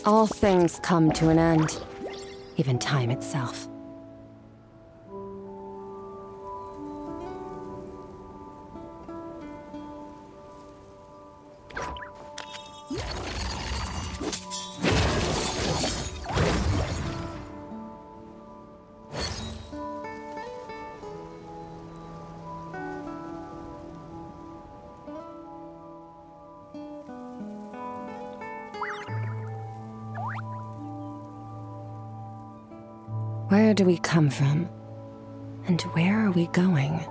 All things come to an end, even time itself. Where do we come from? And where are we going?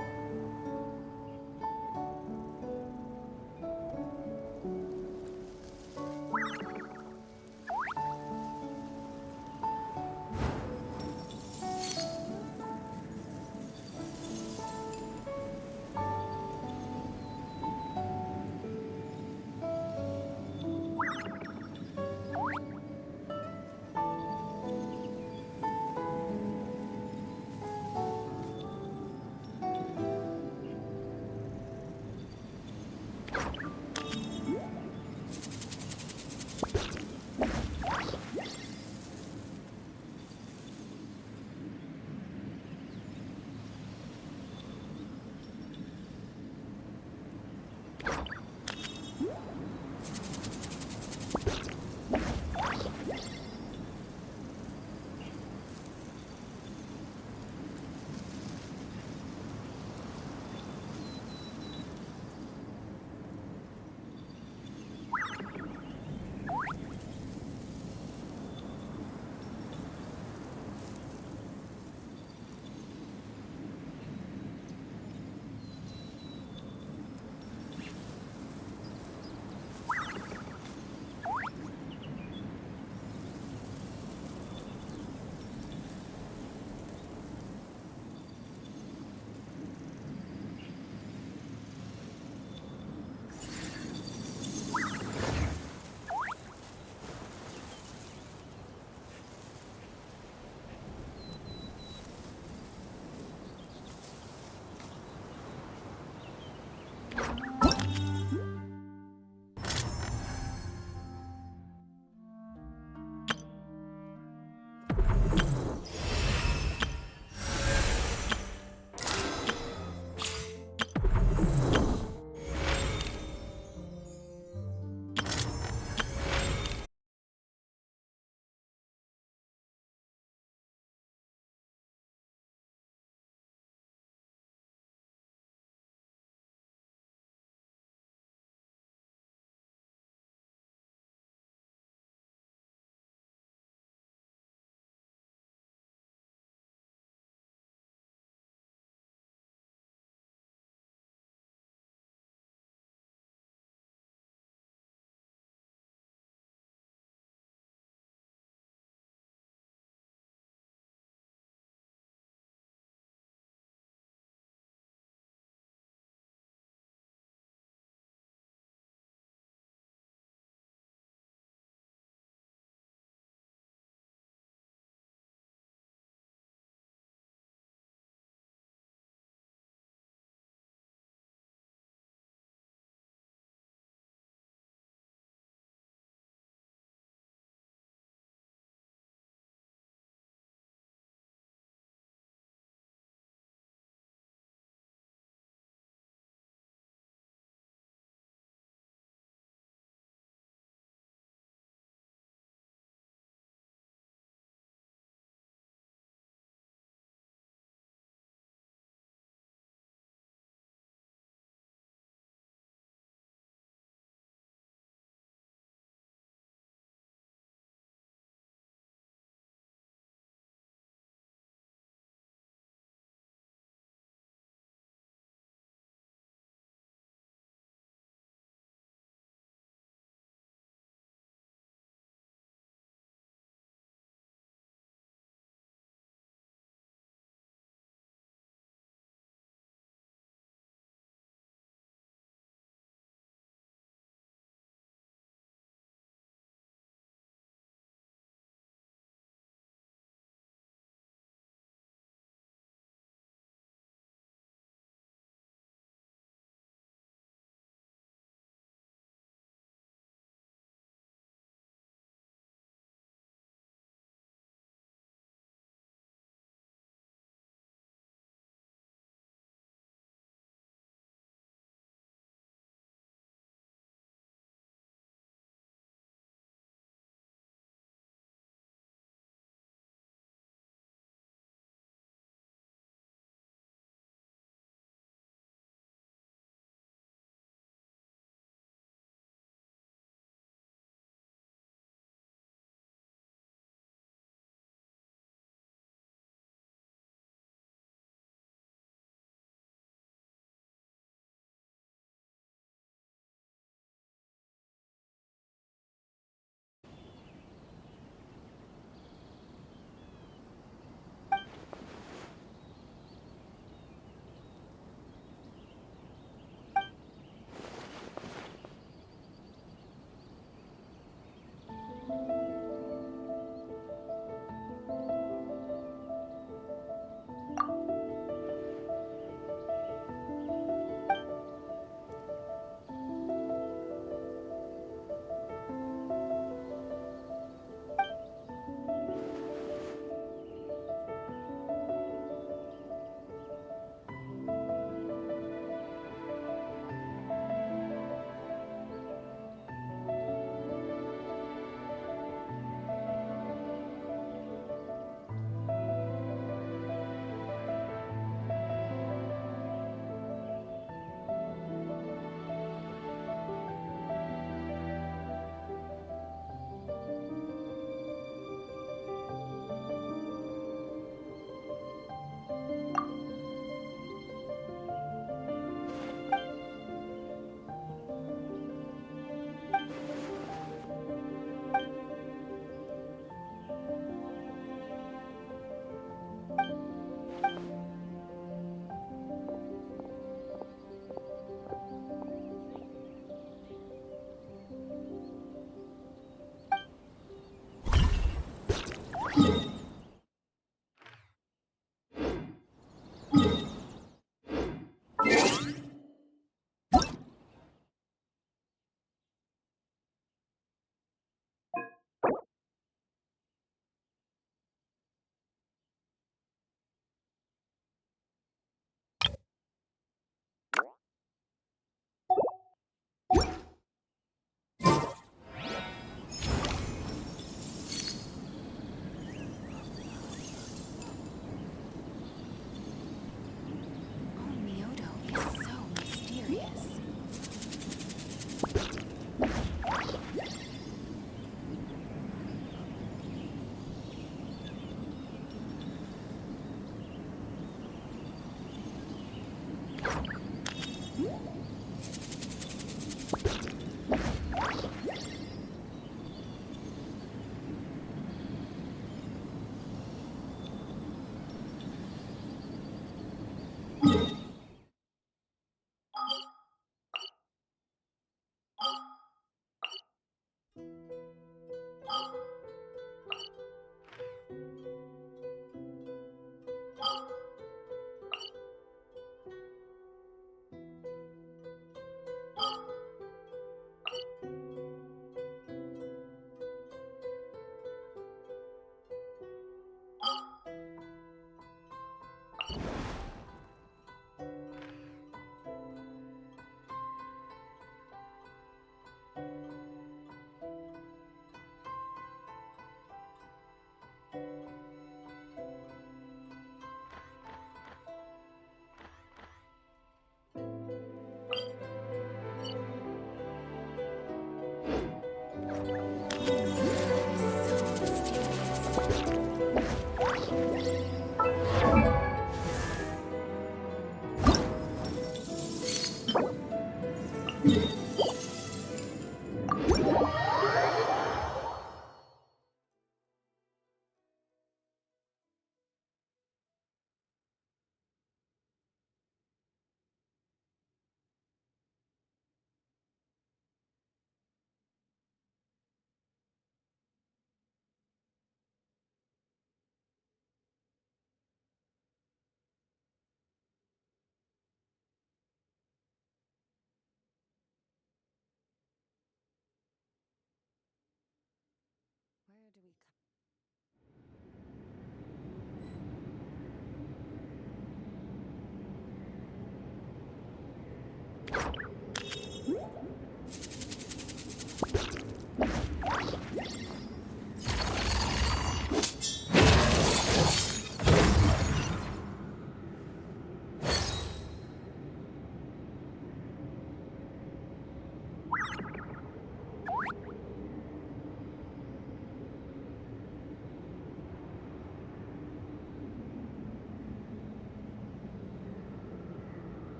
Where do we come?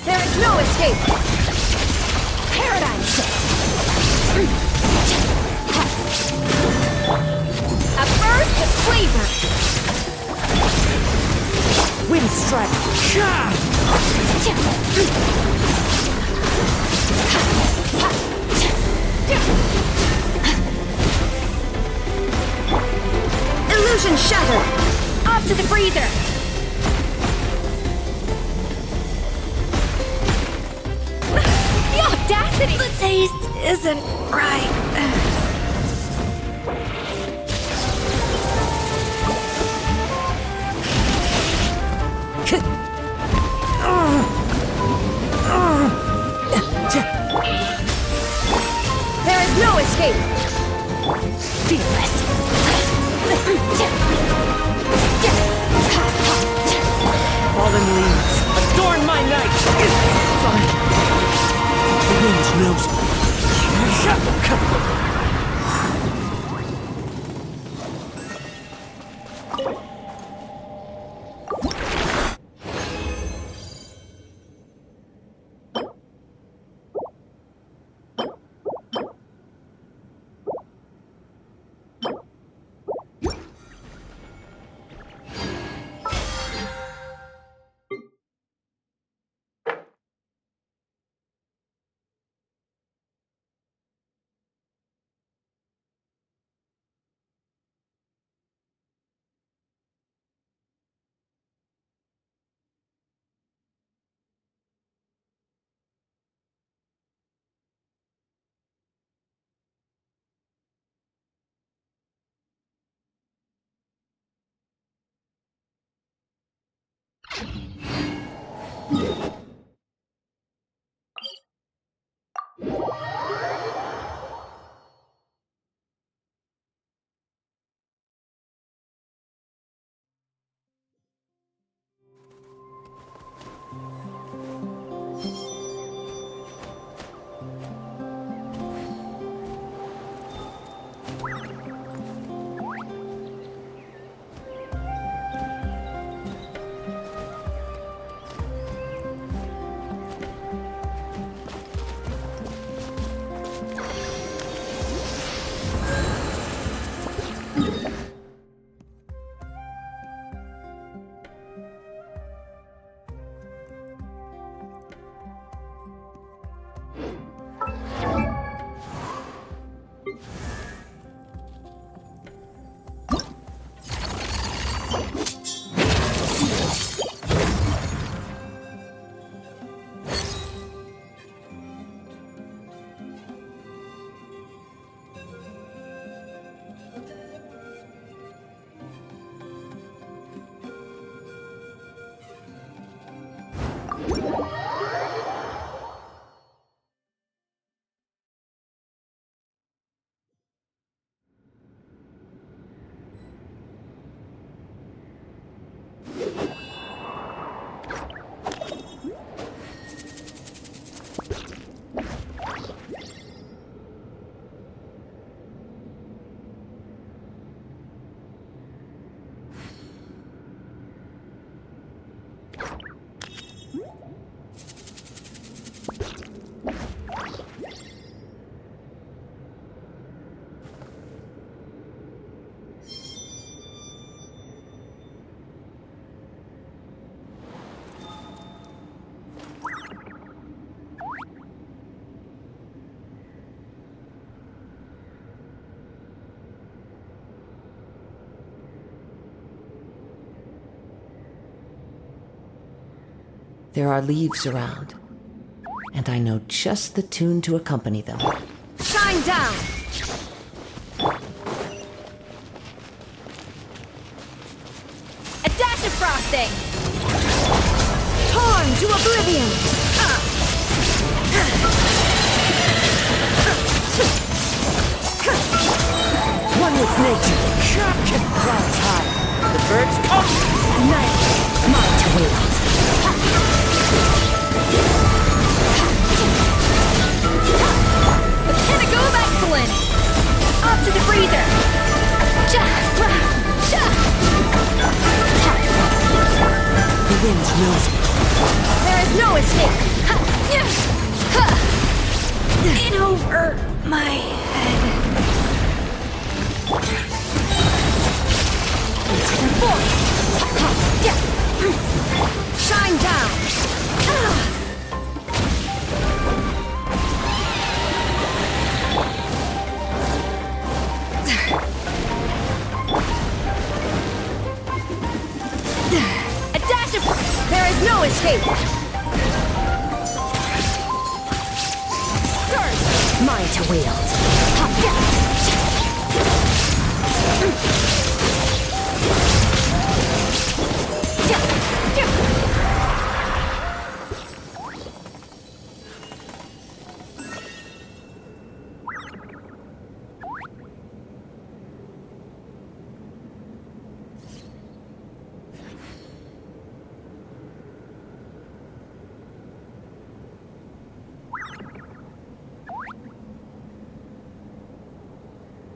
There is no escape! Paradigm shift! A burst of flavor! Wind strike! Illusion shattered! Off to the freezer! The audacity! The taste isn't right. There is no escape! Fearless. Fallen leaves, adorn my night! Fine. The wind knows me. There are leaves around, and I know just the tune to accompany them. Shine down! A dash of frosting! Torn to oblivion! One with nature, can clouds high. The birds come. Night, might wield. The pinnacle of excellence! Up to the freezer! The wind knows me. There is no escape! In over my head. Into the void! There's no escape! Mine to wield.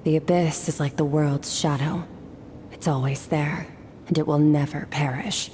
The abyss is like the world's shadow. It's always there, and it will never perish.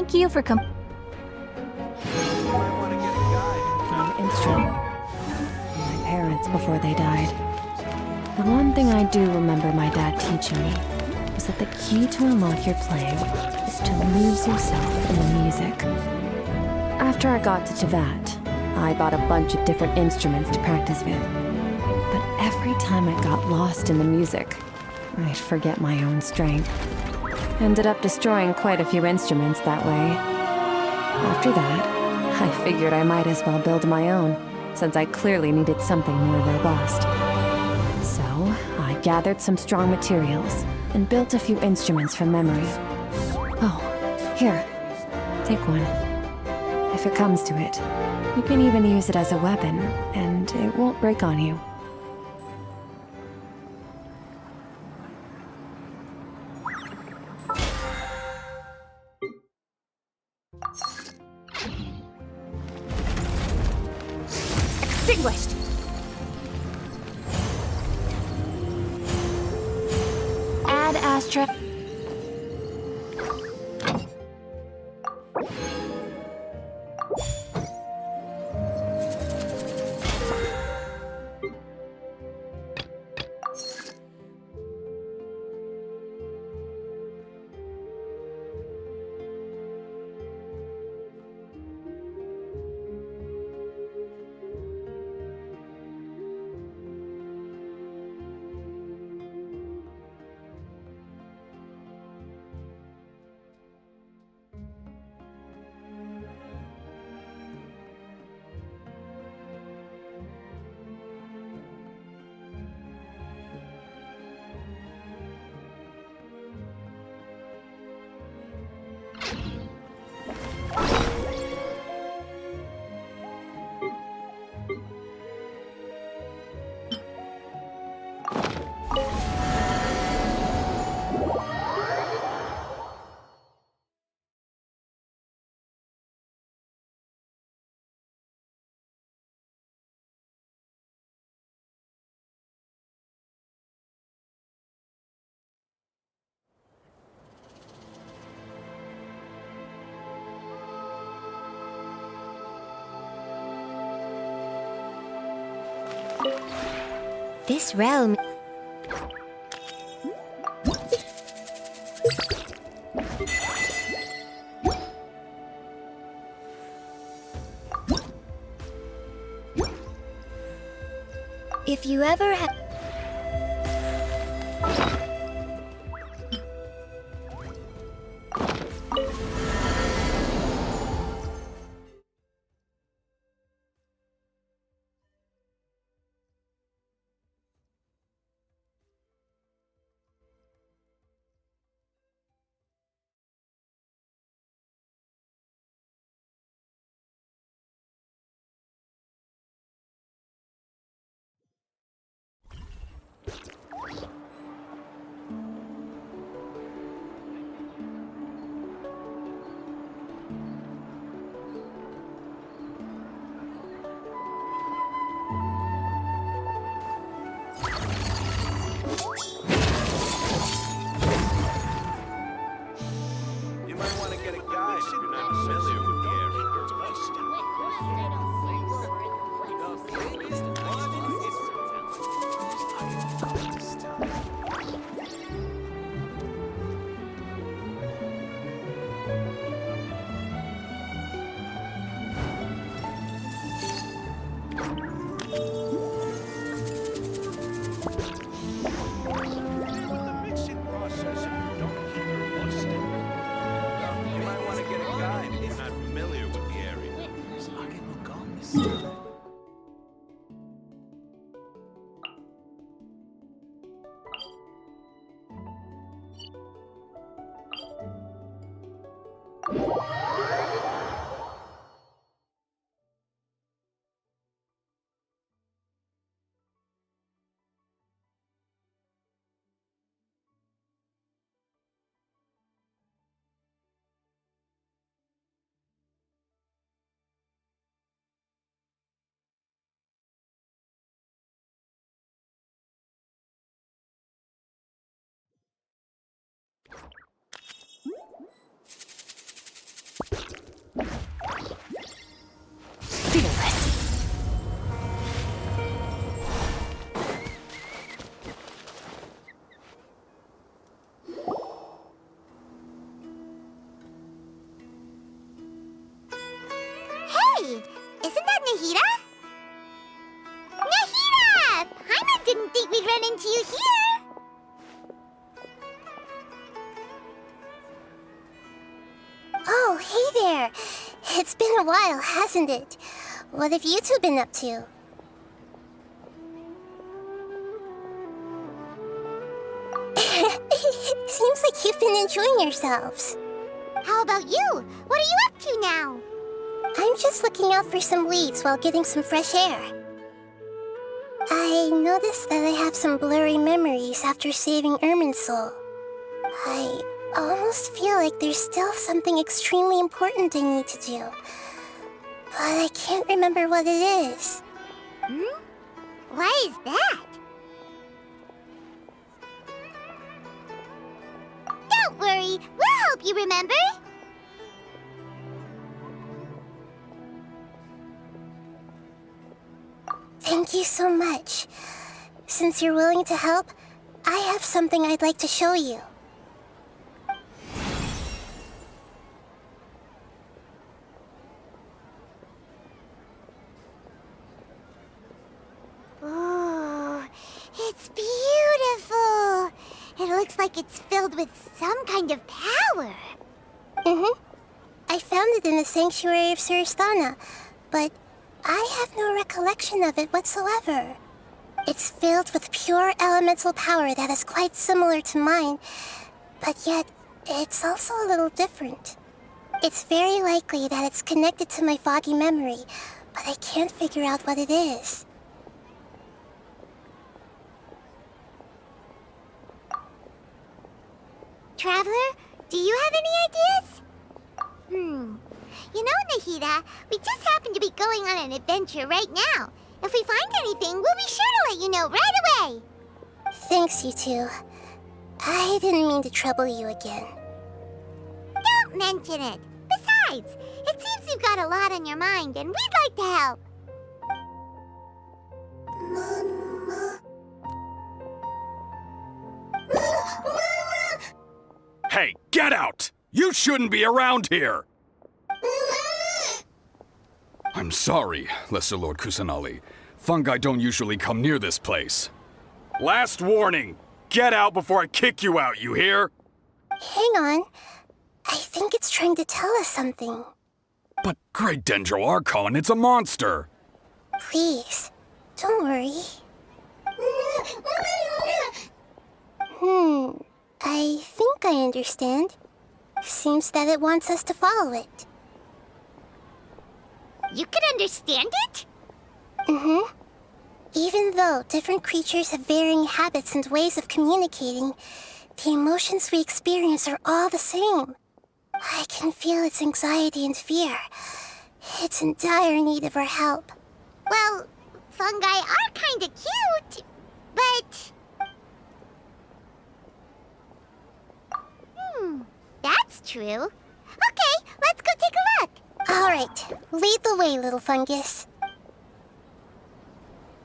Thank you for An instrument. My parents before they died. The one thing I do remember my dad teaching me was that the key to unlock your playing is to lose yourself in the music. After I got to Tevat, I bought a bunch of different instruments to practice with. But every time I got lost in the music, I'd forget my own strength. Ended up destroying quite a few instruments that way. After that, I figured I might as well build my own, since I clearly needed something more robust. So, I gathered some strong materials and built a few instruments from memory. Oh, here, take one. If it comes to it, you can even use it as a weapon, and it won't break on you. Extinguished! Add Astra. This realm... If you ever have... Hey! Isn't that Nahida? Nahida! Paimon didn't think we'd run into you here! Oh, hey there! It's been a while, hasn't it? What have you two been up to? Seems like you've been enjoying yourselves. How about you? What are you up to now? I just looking out for some leads while getting some fresh air. I noticed that I have some blurry memories after saving Ermin's soul. I almost feel like there's still something extremely important I need to do. But I can't remember what it is. Why is that? Don't worry, we'll help you remember. Thank you so much. Since you're willing to help, I have something I'd like to show you. Ooh, it's beautiful. It looks like it's filled with some kind of power. I found it in the sanctuary of Suristana, but I have no recollection of it whatsoever. It's filled with pure elemental power that is quite similar to mine, but yet it's also a little different. It's very likely that it's connected to my foggy memory, but I can't figure out what it is. Traveler, do you have any ideas? You know, Nahida, we just happen to be going on an adventure right now. If we find anything, we'll be sure to let you know right away. Thanks, you two. I didn't mean to trouble you again. Don't mention it. Besides, it seems you've got a lot on your mind, and we'd like to help. Hey, get out! You shouldn't be around here! I'm sorry, Lesser Lord Kusanali. Fungi don't usually come near this place. Last warning! Get out before I kick you out, you hear? Hang on. I think it's trying to tell us something. But Great Dendro Archon, it's a monster! Please, don't worry. I think I understand. Seems that it wants us to follow it. You can understand it? Even though different creatures have varying habits and ways of communicating, the emotions we experience are all the same. I can feel its anxiety and fear. It's in dire need of our help. Well, fungi are kinda cute, but... That's true. Okay, let's go take a look. All right, lead the way, little fungus.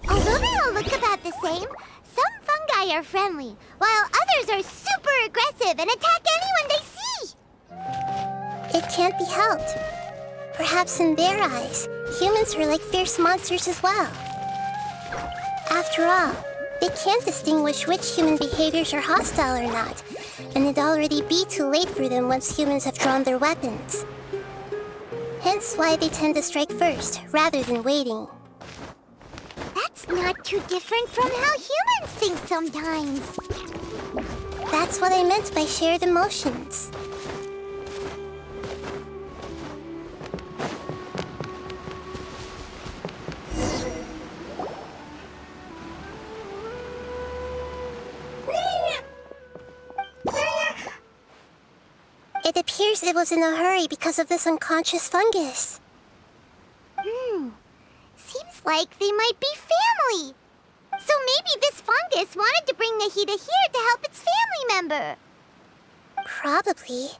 Although they all look about the same, some fungi are friendly, while others are super aggressive and attack anyone they see. It can't be helped. Perhaps in their eyes, humans are like fierce monsters as well. After all, they can't distinguish which human behaviors are hostile or not, and it'd already be too late for them once humans have drawn their weapons. Hence why they tend to strike first, rather than waiting. That's not too different from how humans think sometimes. That's what I meant by shared emotions. It appears it was in a hurry because of this unconscious fungus. Seems like they might be family. So maybe this fungus wanted to bring Nahida here to help its family member. Probably.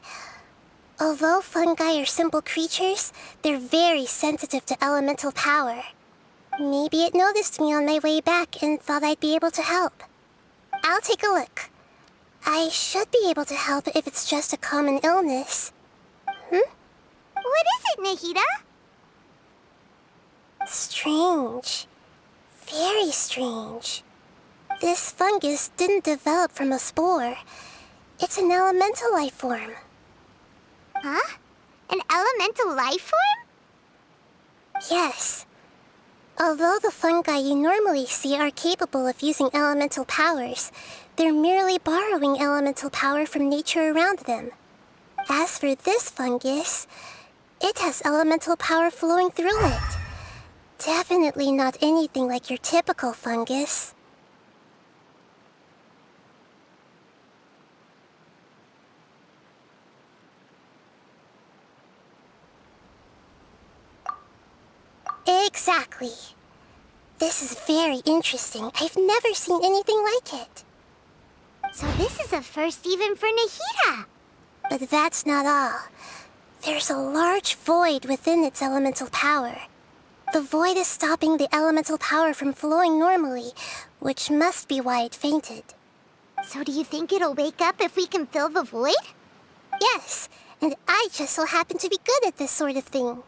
Although fungi are simple creatures, they're very sensitive to elemental power. Maybe it noticed me on my way back and thought I'd be able to help. I'll take a look. I should be able to help if it's just a common illness. What is it, Nahida? Strange. Very strange. This fungus didn't develop from a spore. It's an elemental life form. Huh? An elemental life form? Yes. Although the fungi you normally see are capable of using elemental powers, they're merely borrowing elemental power from nature around them. As for this fungus, It has elemental power flowing through it. Definitely not anything like your typical fungus. Exactly. This is very interesting. I've never seen anything like it. So this is a first even for Nahida. But that's not all. There's a large void within its elemental power. The void is stopping the elemental power from flowing normally, which must be why it fainted. So do you think it'll wake up if we can fill the void? Yes, and I just so happen to be good at this sort of thing.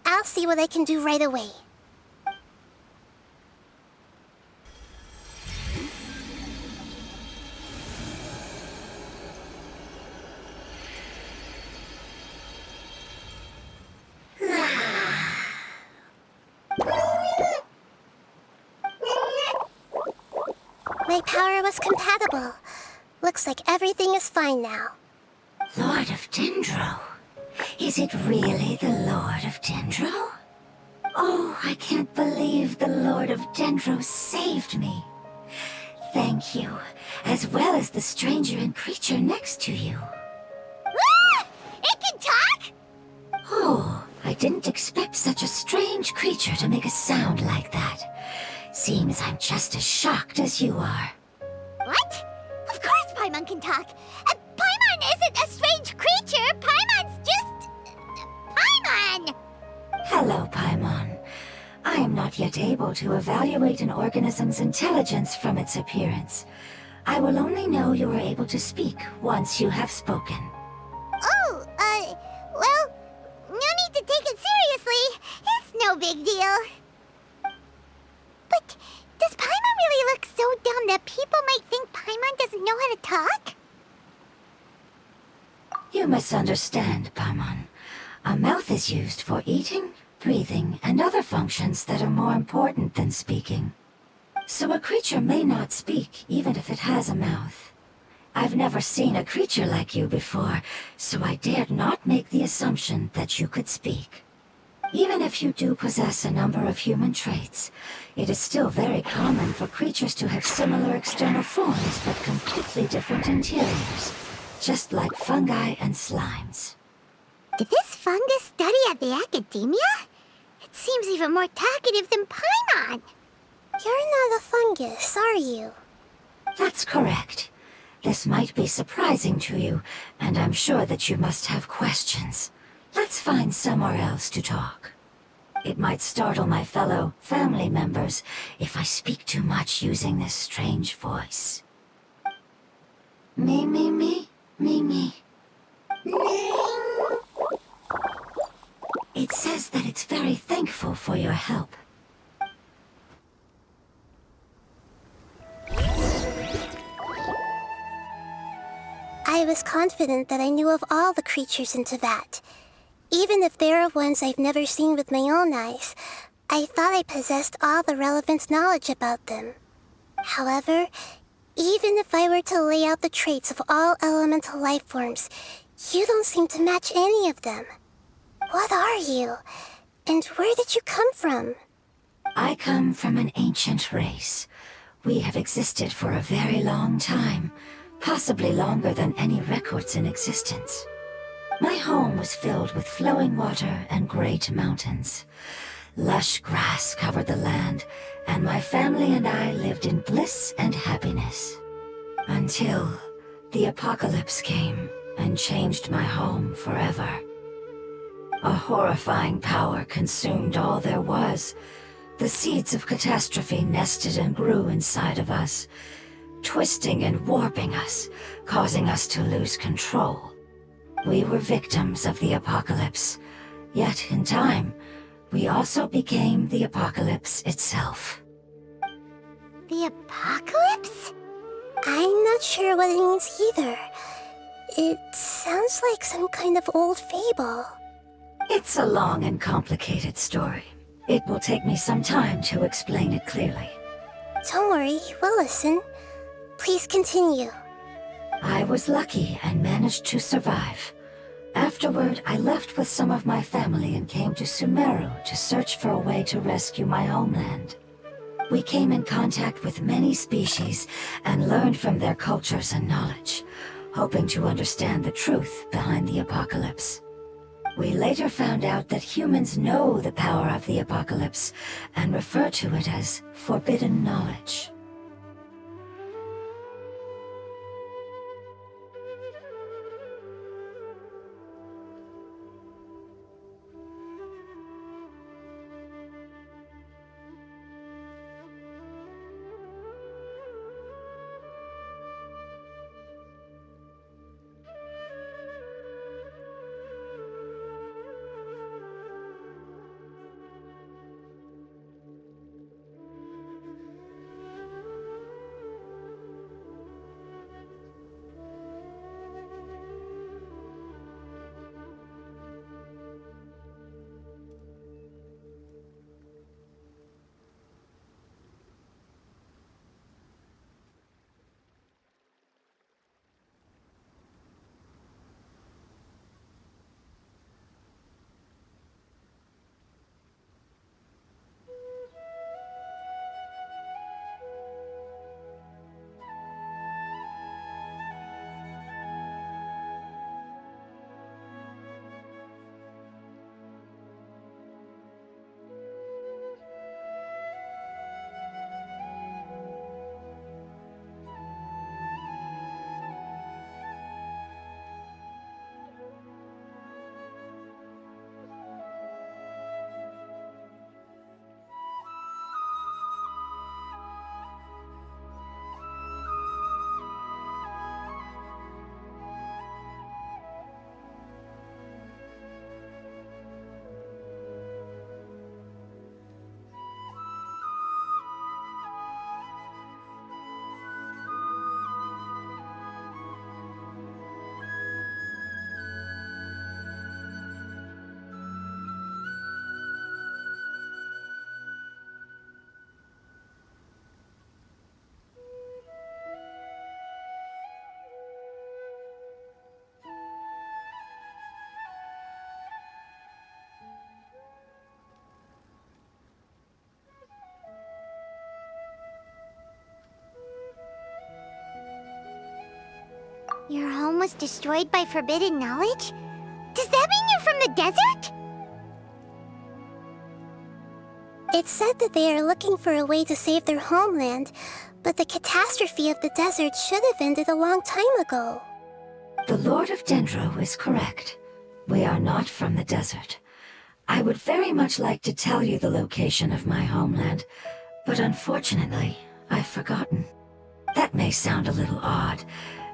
I'll see what I can do right away. My power was compatible. Looks like everything is fine now. Lord of Dendro? Is it really the Lord of Dendro? Oh, I can't believe the Lord of Dendro saved me. Thank you, as well as the stranger and creature next to you. Ah! It can talk? Oh, I didn't expect such a strange creature to make a sound like that. Seems I'm just as shocked as you are. What? Of course Paimon can talk. Paimon isn't a strange creature. Paimon's just... Paimon! Hello, Paimon. I am not yet able to evaluate an organism's intelligence from its appearance. I will only know you are able to speak once you have spoken. Oh, well, no need to take it seriously. It's no big deal. But does Paimon really look so dumb that people might think Paimon doesn't know how to talk? You misunderstand, Paimon. A mouth is used for eating, breathing, and other functions that are more important than speaking. So a creature may not speak, even if it has a mouth. I've never seen a creature like you before, so I dared not make the assumption that you could speak. Even if you do possess a number of human traits, it is still very common for creatures to have similar external forms but completely different interiors, just like fungi and slimes. Did this fungus study at the academia? It seems even more talkative than Paimon. You're not a fungus, are you? That's correct. This might be surprising to you, and I'm sure that you must have questions. Let's find somewhere else to talk. It might startle my fellow family members if I speak too much using this strange voice. Me, me, me, me, me. It says that it's very thankful for your help. I was confident that I knew of all the creatures in Teyvat. Even if there are ones I've never seen with my own eyes, I thought I possessed all the relevant knowledge about them. However, even if I were to lay out the traits of all elemental life forms, you don't seem to match any of them. What are you? And where did you come from? I come from an ancient race. We have existed for a very long time, possibly longer than any records in existence. My home was filled with flowing water and great mountains. Lush grass covered the land, and my family and I lived in bliss and happiness. Until the apocalypse came and changed my home forever. A horrifying power consumed all there was. The seeds of catastrophe nested and grew inside of us, twisting and warping us, causing us to lose control. We were victims of the apocalypse, yet in time, we also became the apocalypse itself. The apocalypse? I'm not sure what it means either. It sounds like some kind of old fable. It's a long and complicated story. It will take me some time to explain it clearly. Don't worry, we'll listen. Please continue. I was lucky and managed to survive. Afterward, I left with some of my family and came to Sumeru to search for a way to rescue my homeland. We came in contact with many species and learned from their cultures and knowledge, hoping to understand the truth behind the apocalypse. We later found out that humans know the power of the apocalypse and refer to it as forbidden knowledge. Your home was destroyed by forbidden knowledge? Does that mean you're from the desert? It's said that they are looking for a way to save their homeland, but the catastrophe of the desert should have ended a long time ago. The Lord of Dendro is correct. We are not from the desert. I would very much like to tell you the location of my homeland, but unfortunately, I've forgotten. That may sound a little odd,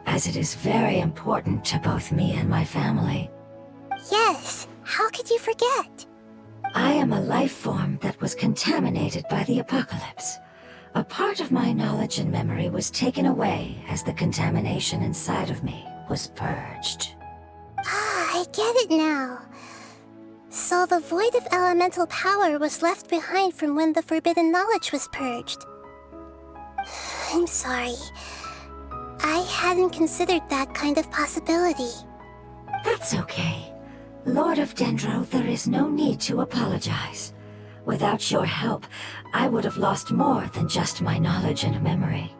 as it is very important to both me and my family. Yes, how could you forget? I am a life form that was contaminated by the apocalypse. A part of my knowledge and memory was taken away as the contamination inside of me was purged. Ah, I get it now. So the void of elemental power was left behind from when the forbidden knowledge was purged. I'm sorry. I hadn't considered that kind of possibility. That's okay. Lord of Dendro, there is no need to apologize. Without your help, I would have lost more than just my knowledge and memory.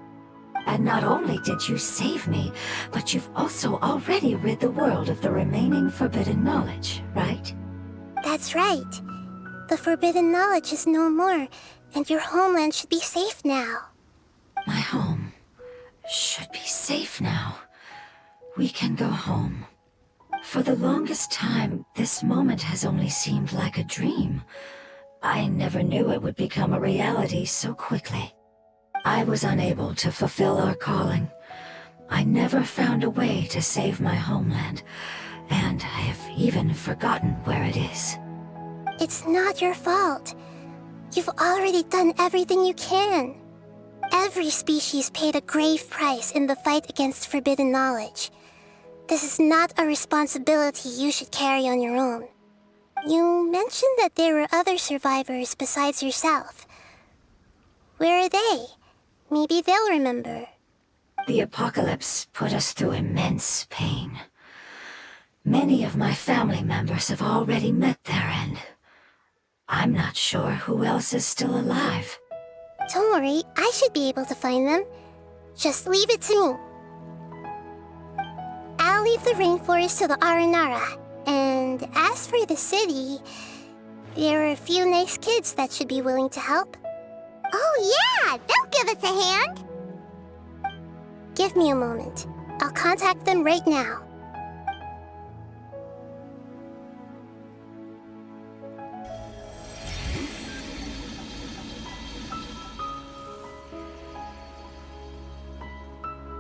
And not only did you save me, but you've also already rid the world of the remaining forbidden knowledge, right? That's right. The forbidden knowledge is no more, and your homeland should be safe now. My home should be safe now. We can go home. For the longest time, this moment has only seemed like a dream. I never knew it would become a reality so quickly. I was unable to fulfill our calling. I never found a way to save my homeland, and I have even forgotten where it is. It's not your fault. You've already done everything you can. Every species paid a grave price in the fight against forbidden knowledge. This is not a responsibility you should carry on your own. You mentioned that there were other survivors besides yourself. Where are they? Maybe they'll remember. The apocalypse put us through immense pain. Many of my family members have already met their end. I'm not sure who else is still alive. Don't worry, I should be able to find them. Just leave it to me. I'll leave the rainforest to the Aranara. And as for the city, there are a few nice kids that should be willing to help. Oh yeah, they'll give us a hand. Give me a moment. I'll contact them right now.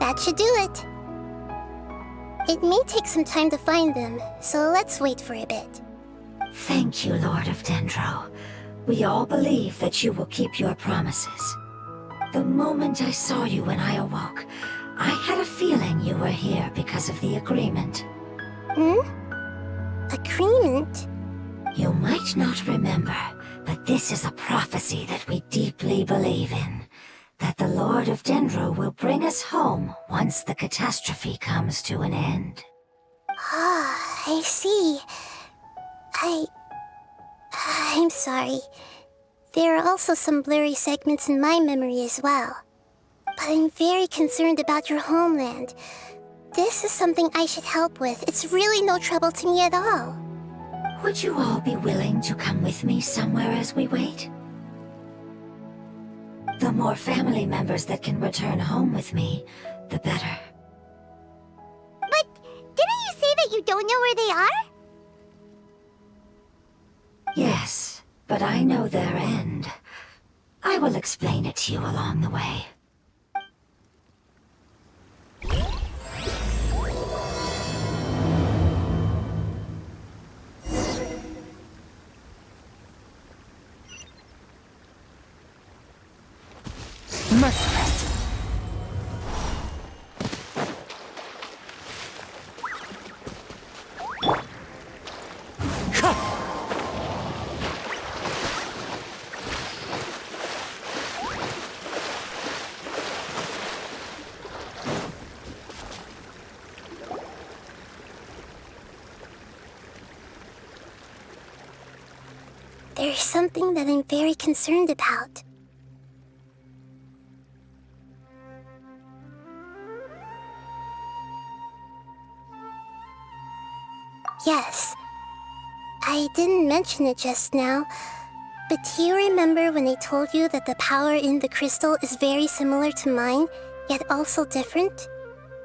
That should do it. It may take some time to find them, so let's wait for a bit. Thank you, Lord of Dendro. We all believe that you will keep your promises. The moment I saw you when I awoke, I had a feeling you were here because of the agreement. Agreement? You might not remember, but this is a prophecy that we deeply believe in. That the Lord of Dendro will bring us home once the catastrophe comes to an end. Ah, I see. I'm sorry. There are also some blurry segments in my memory as well. But I'm very concerned about your homeland. This is something I should help with. It's really no trouble to me at all. Would you all be willing to come with me somewhere as we wait? The more family members that can return home with me, the better. But didn't you say that you don't know where they are? Yes, but I know their end. I will explain it to you along the way. Merciless. There's something that I'm very concerned about. Yes. I didn't mention it just now, but do you remember when I told you that the power in the crystal is very similar to mine, yet also different?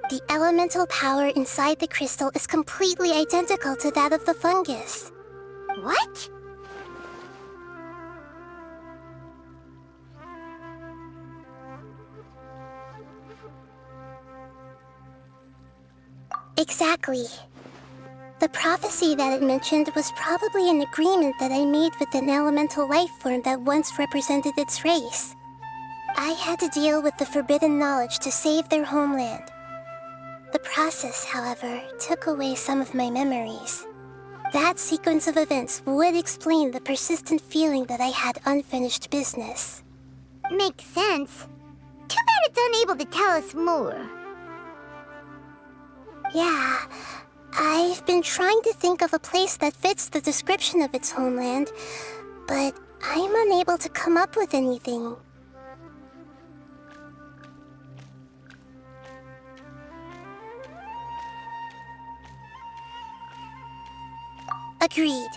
The elemental power inside the crystal is completely identical to that of the fungus. What? Exactly. The prophecy that it mentioned was probably an agreement that I made with an elemental life form that once represented its race. I had to deal with the forbidden knowledge to save their homeland. The process, however, took away some of my memories. That sequence of events would explain the persistent feeling that I had unfinished business. Makes sense. Too bad it's unable to tell us more. Yeah, I've been trying to think of a place that fits the description of its homeland, but I'm unable to come up with anything. Agreed.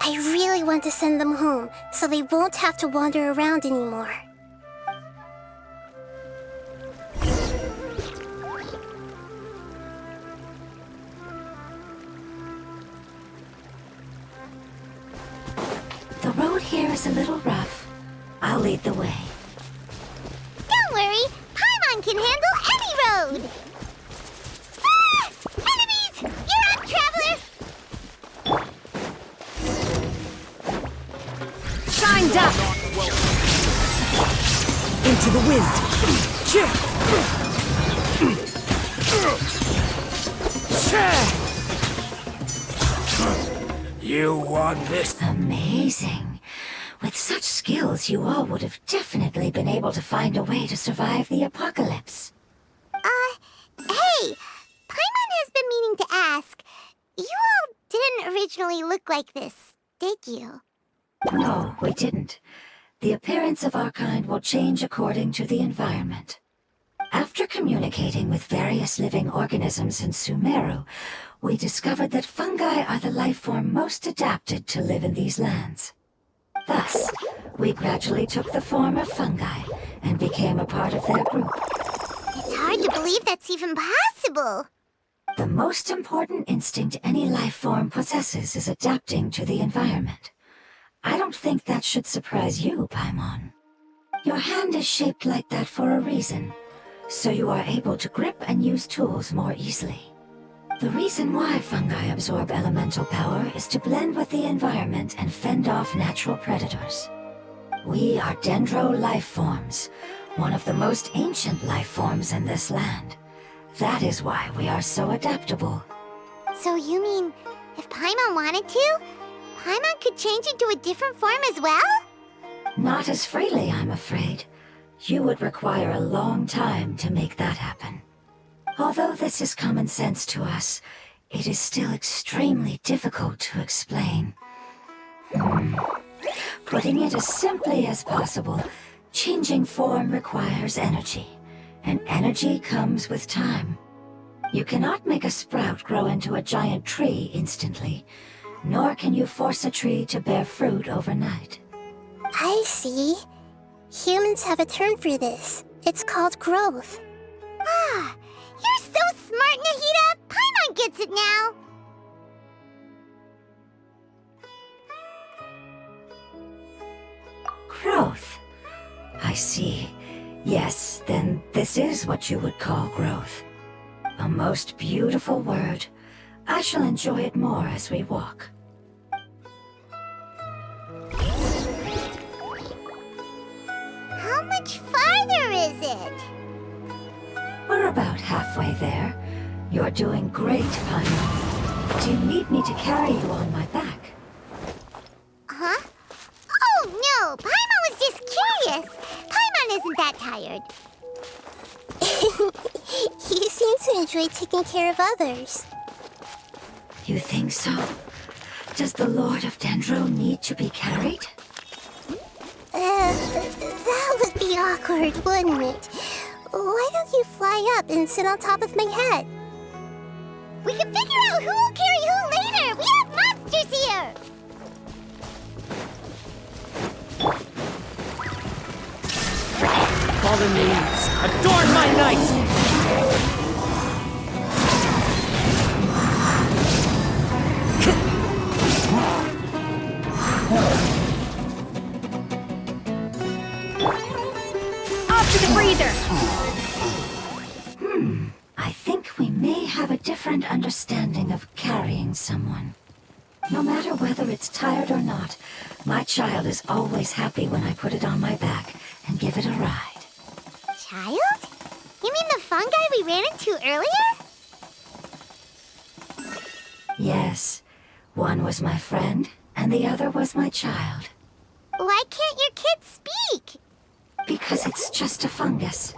I really want to send them home, so they won't have to wander around anymore. The road here is a little rough. I'll lead the way. Don't worry, Paimon can handle any road! Ah! Enemies! You're up, traveler! Shined up! Into the wind! You won this. Amazing. With such skills, you all would have definitely been able to find a way to survive the apocalypse. Hey! Paimon has been meaning to ask. You all didn't originally look like this, did you? No, we didn't. The appearance of our kind will change according to the environment. After communicating with various living organisms in Sumeru, we discovered that fungi are the life form most adapted to live in these lands. Thus, we gradually took the form of fungi and became a part of their group. It's hard to believe that's even possible. The most important instinct any life form possesses is adapting to the environment. I don't think that should surprise you, Paimon. Your hand is shaped like that for a reason, so you are able to grip and use tools more easily. The reason why fungi absorb elemental power is to blend with the environment and fend off natural predators. We are dendro life forms, one of the most ancient life forms in this land. That is why we are so adaptable. So you mean, if Paimon wanted to, Paimon could change into a different form as well? Not as freely, I'm afraid. You would require a long time to make that happen. Although this is common sense to us, it is still extremely difficult to explain. Putting it as simply as possible, changing form requires energy, and energy comes with time. You cannot make a sprout grow into a giant tree instantly, nor can you force a tree to bear fruit overnight. I see. Humans have a term for this. It's called growth. Ah, you're so smart, Nahida! Paimon gets it now! Growth. I see. Yes, then this is what you would call growth. A most beautiful word. I shall enjoy it more as we walk. How much farther is it? We're about halfway there. You're doing great, Paimon. Do you need me to carry you on my back? Huh? Oh, no! Paimon was just curious! Paimon isn't that tired. You seem to enjoy taking care of others. You think so? Does the Lord of Dendro need to be carried? That would be awkward, wouldn't it? Why don't you fly up and sit on top of my head? We can figure out who will carry who later! We have monsters here! Fallen leaves, adorn my night! Off to the freezer! I think we may have a different understanding of carrying someone. No matter whether it's tired or not, my child is always happy when I put it on my back and give it a ride. Child? You mean the fungi we ran into earlier? Yes, one was my friend, and the other was my child. Why can't your kid speak? Because it's just a fungus.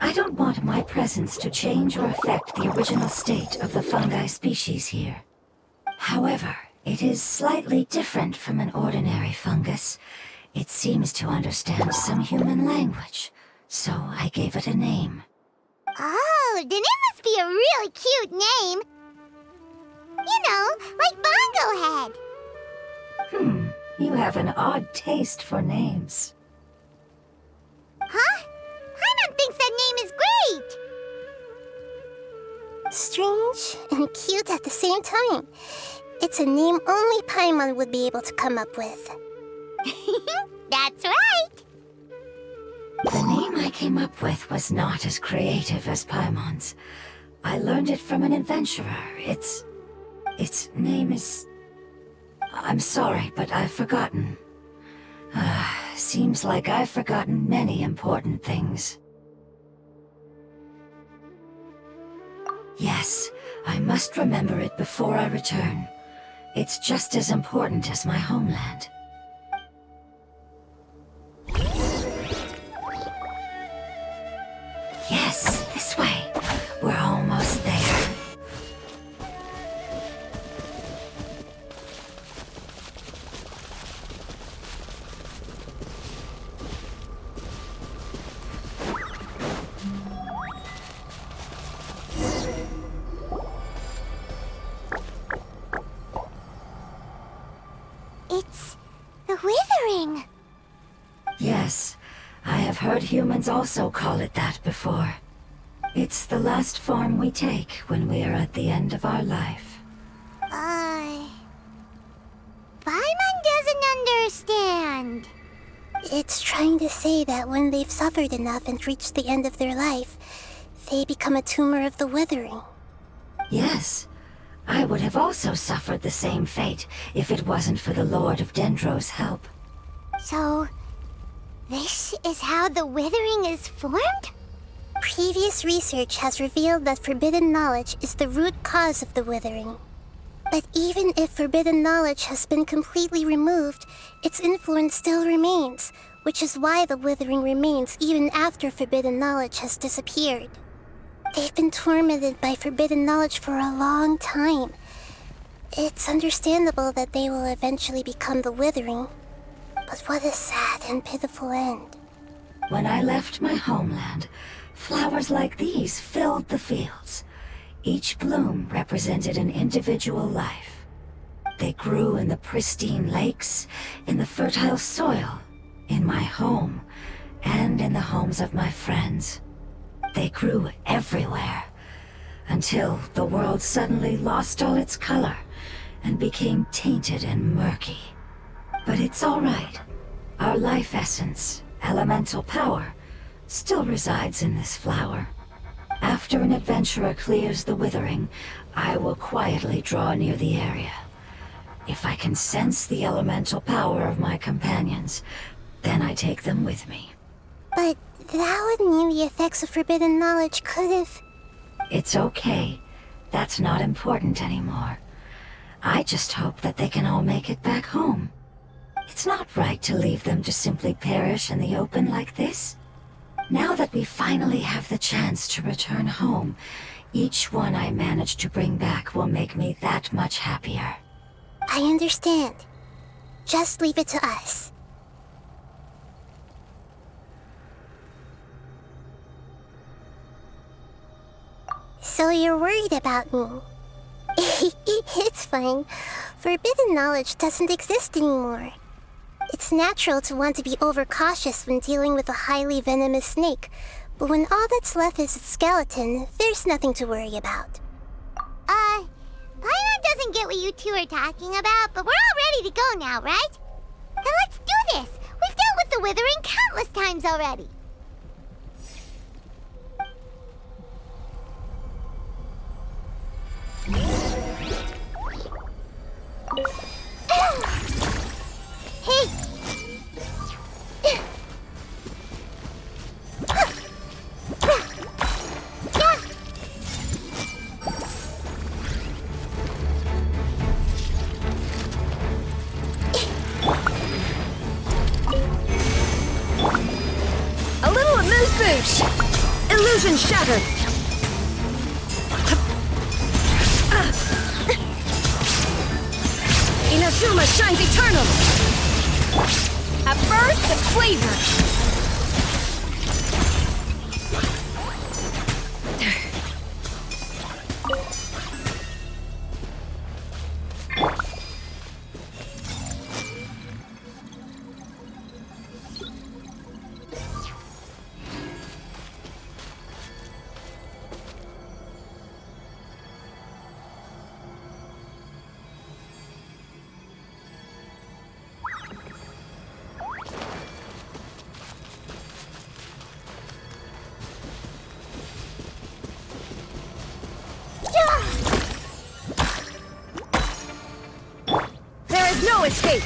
I don't want my presence to change or affect the original state of the fungi species here. However, it is slightly different from an ordinary fungus. It seems to understand some human language, so I gave it a name. Oh, then it must be a really cute name. You know, like Bongo Head. You have an odd taste for names. Huh? Paimon thinks that name is great. Strange and cute at the same time. It's a name only Paimon would be able to come up with. That's right. The name I came up with was not as creative as Paimon's. I learned it from an adventurer. Its name is... I'm sorry, but I've forgotten. Seems like I've forgotten many important things. Yes, I must remember it before I return. It's just as important as my homeland. Yes, this way. We're almost there. withering. Yes, I have heard humans also call it that before. It's the last form we take when we are at the end of our life. Paimon doesn't understand. It's trying to say that when they've suffered enough and reached the end of their life, they become a tumor of the withering. Yes, I would have also suffered the same fate if it wasn't for the Lord of Dendro's help. So, this is how the withering is formed? Previous research has revealed that forbidden knowledge is the root cause of the withering. But even if forbidden knowledge has been completely removed, its influence still remains, which is why the withering remains even after forbidden knowledge has disappeared. They've been tormented by forbidden knowledge for a long time. It's understandable that they will eventually become the withering. But what a sad and pitiful end. When I left my homeland, flowers like these filled the fields. Each bloom represented an individual life. They grew in the pristine lakes, in the fertile soil, in my home, and in the homes of my friends. They grew everywhere, until the world suddenly lost all its color and became tainted and murky. But it's all right. Our life essence, elemental power, still resides in this flower. After an adventurer clears the withering, I will quietly draw near the area. If I can sense the elemental power of my companions, then I take them with me. But that would mean the effects of forbidden knowledge could have... It's okay. That's not important anymore. I just hope that they can all make it back home. It's not right to leave them to simply perish in the open like this. Now that we finally have the chance to return home, each one I manage to bring back will make me that much happier. I understand. Just leave it to us. So you're worried about me? It's fine. Forbidden knowledge doesn't exist anymore. It's natural to want to be overcautious when dealing with a highly venomous snake, but when all that's left is its skeleton, there's nothing to worry about. Paimon doesn't get what you two are talking about, but we're all ready to go now, right? Then let's do this! We've dealt with the withering countless times already! Hey! A little amuse-bouche! Illusion shattered! Inazuma shines eternal! A burst of flavor! There is no escape!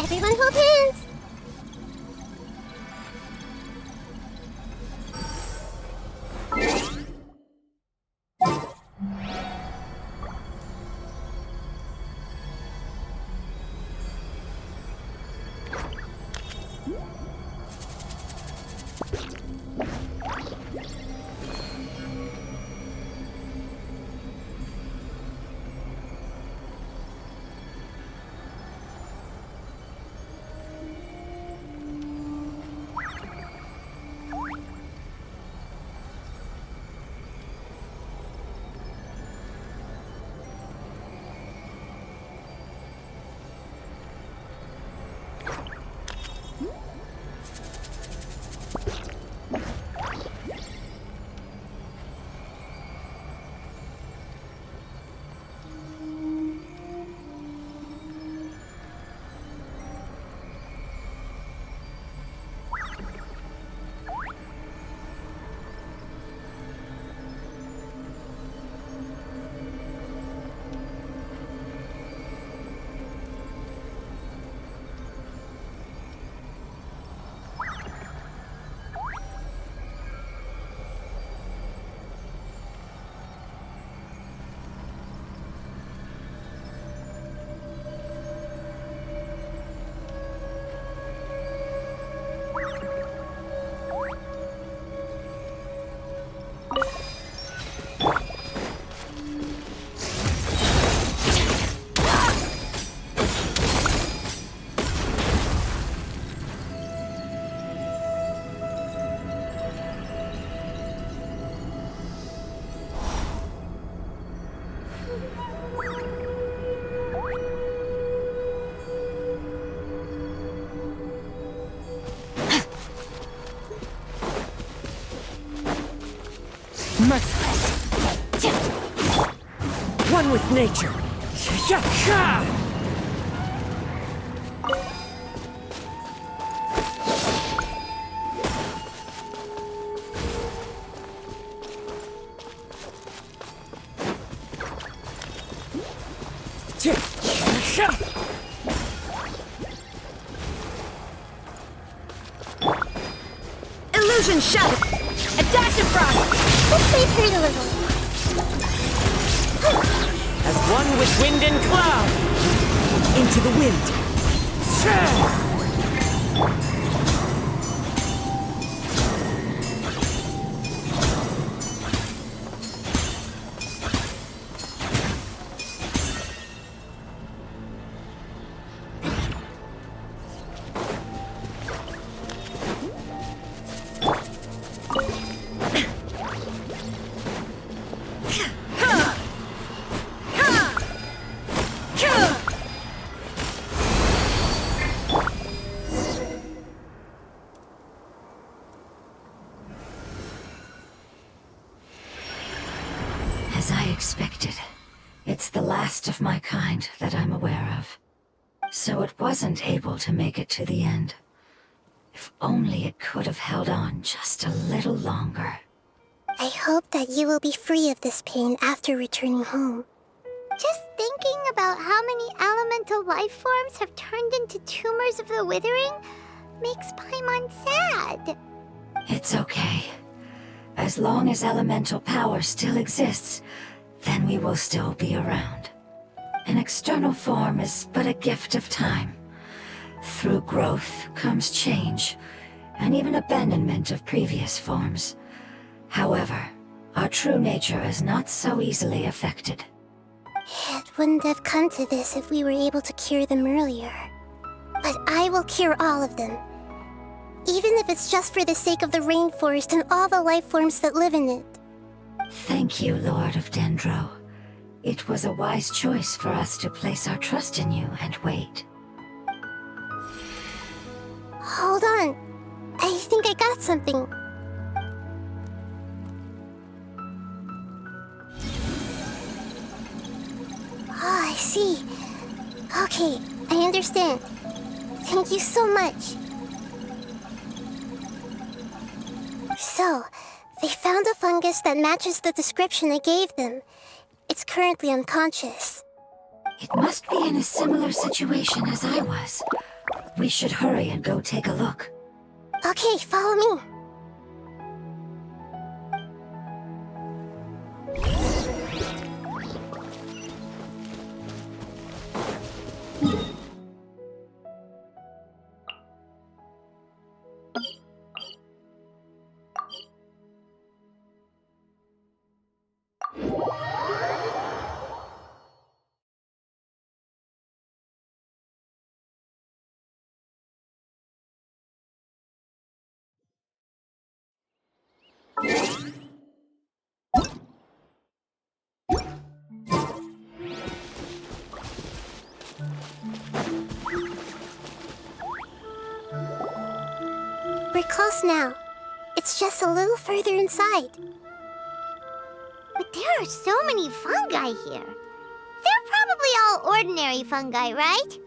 Everyone hold hands! with nature. Illusion shattered! Adaptive frost! Let's wait for it a little. As one with wind and cloud! Into the wind! As I expected, it's the last of my kind that I'm aware of. So it wasn't able to make it to the end. If only it could have held on just a little longer. I hope that you will be free of this pain after returning home. Just thinking about how many elemental life forms have turned into tumors of the withering makes Paimon sad. It's okay. As long as elemental power still exists, then we will still be around. An external form is but a gift of time. Through growth comes change, and even abandonment of previous forms. However, our true nature is not so easily affected. It wouldn't have come to this if we were able to cure them earlier. But I will cure all of them. Even if it's just for the sake of the rainforest and all the life forms that live in it. Thank you, Lord of Dendro. It was a wise choice for us to place our trust in you and wait. Hold on. I think I got something. Oh, I see. Okay, I understand. Thank you so much. So, they found a fungus that matches the description I gave them. It's currently unconscious. It must be in a similar situation as I was. We should hurry and go take a look. Okay, follow me. We're close now. It's just a little further inside. But there are so many fungi here. They're probably all ordinary fungi, right?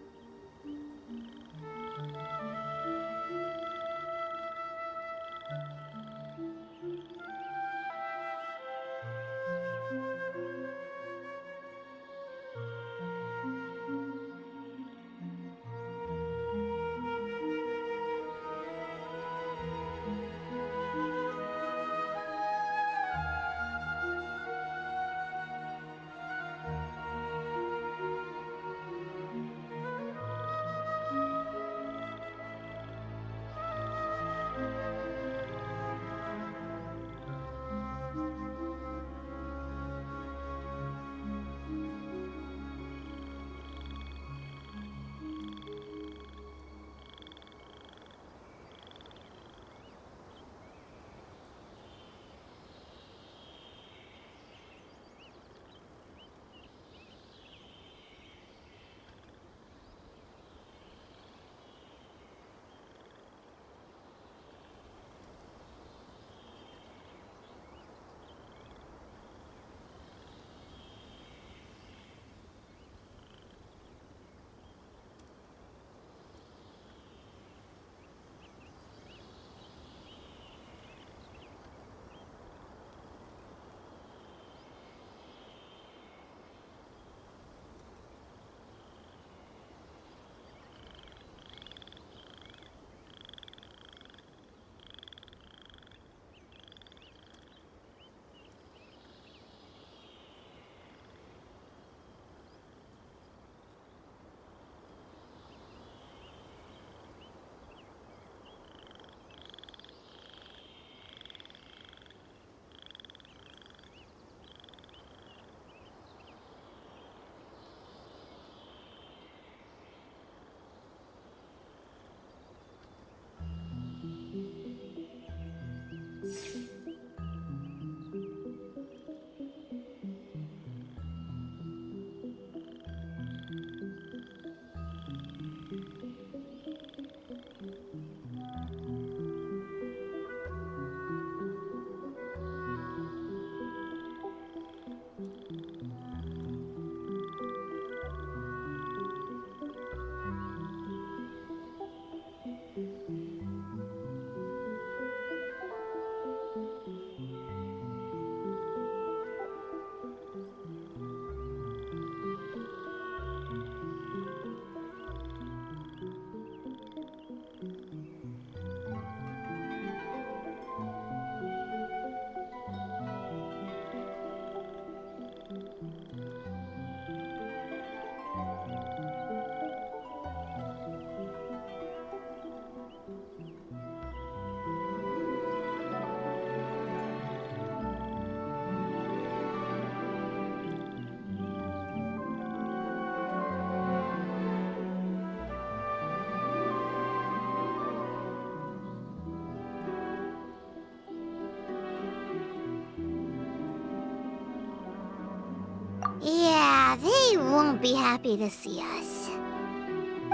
won't be happy to see us.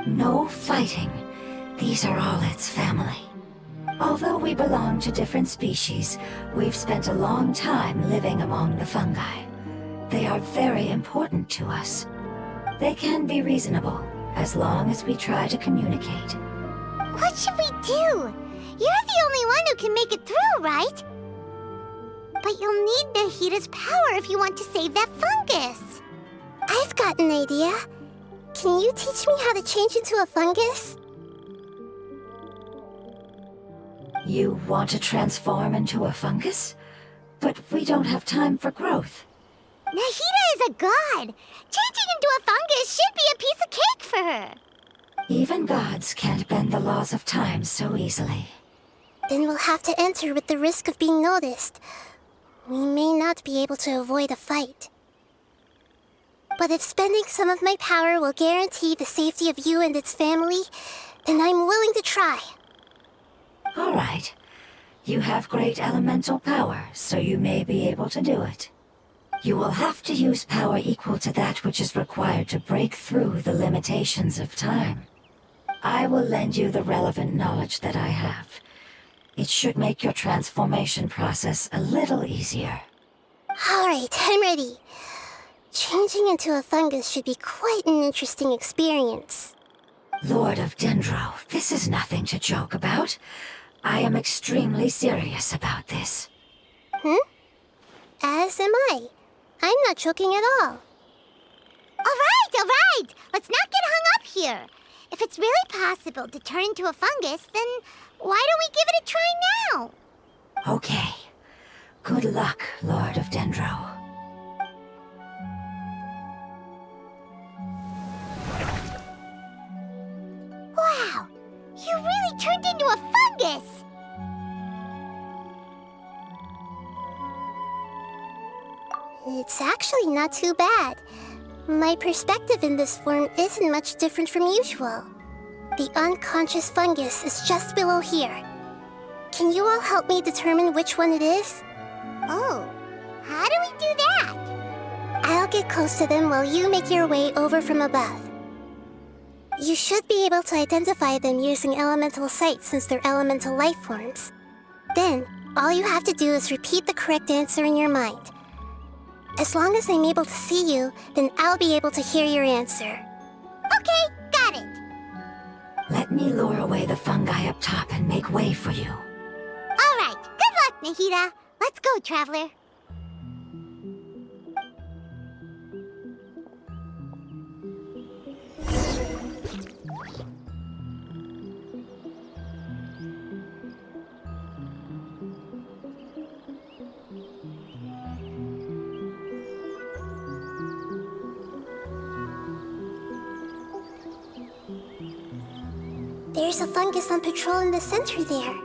No fighting. These are all its family. Although we belong to different species, we've spent a long time living among the fungi. They are very important to us. They can be reasonable, as long as we try to communicate. What should we do? You're the only one who can make it through, right? But you'll need Nahida's power if you want to save that fungus. I've got an idea. Can you teach me how to change into a fungus? You want to transform into a fungus? But we don't have time for growth. Nahida is a god. Changing into a fungus should be a piece of cake for her. Even gods can't bend the laws of time so easily. Then we'll have to enter with the risk of being noticed. We may not be able to avoid a fight. But if spending some of my power will guarantee the safety of you and its family, then I'm willing to try. All right. You have great elemental power, so you may be able to do it. You will have to use power equal to that which is required to break through the limitations of time. I will lend you the relevant knowledge that I have. It should make your transformation process a little easier. All right, I'm ready. Changing into a fungus should be quite an interesting experience. Lord of Dendro, this is nothing to joke about. I am extremely serious about this. As am I. I'm not joking at all. All right. Let's not get hung up here. If it's really possible to turn into a fungus, then why don't we give it a try now? Okay. Good luck, Lord of Dendro. Wow, you really turned into a fungus! It's actually not too bad. My perspective in this form isn't much different from usual. The unconscious fungus is just below here. Can you all help me determine which one it is? Oh, how do we do that? I'll get close to them while you make your way over from above. You should be able to identify them using elemental sight since they're elemental life forms. Then, all you have to do is repeat the correct answer in your mind. As long as I'm able to see you, then I'll be able to hear your answer. Okay, got it. Let me lure away the fungi up top and make way for you. All right, good luck, Nahida. Let's go, Traveler. There's a fungus on patrol in the center there.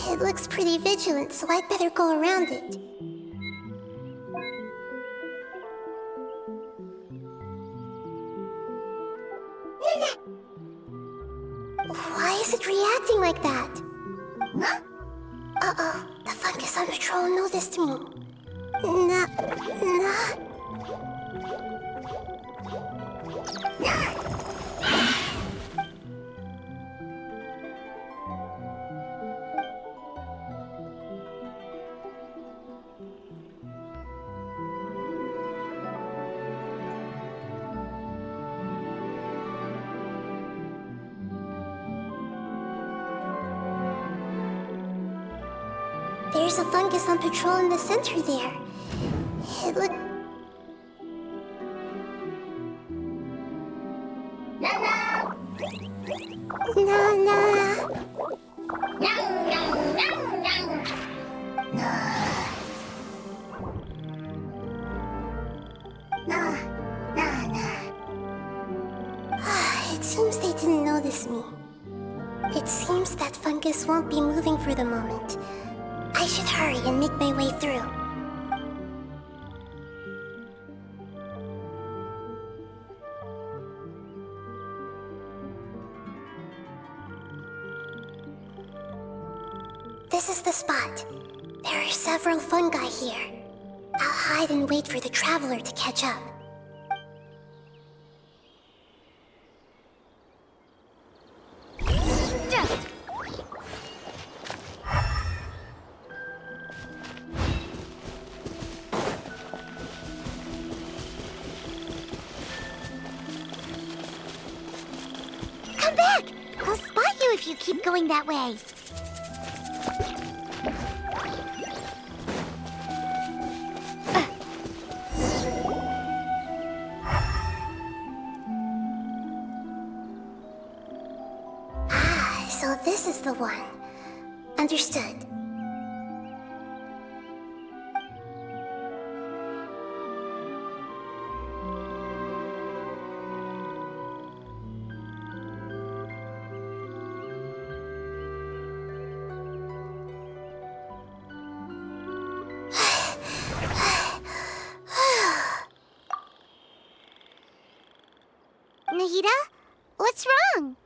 It looks pretty vigilant, so I'd better go around it. Why is it reacting like that? Uh-oh, the fungus on patrol noticed me. There's a fungus on patrol in the center there. It look... It seems they didn't notice me. It seems that fungus won't be moving for the moment. I should hurry and make my way through. This is the spot. There are several fungi here. I'll hide and wait for the traveler to catch up. Come back! I'll spot you if you keep going that way. So this is the one. Understood. Nahida? What's wrong?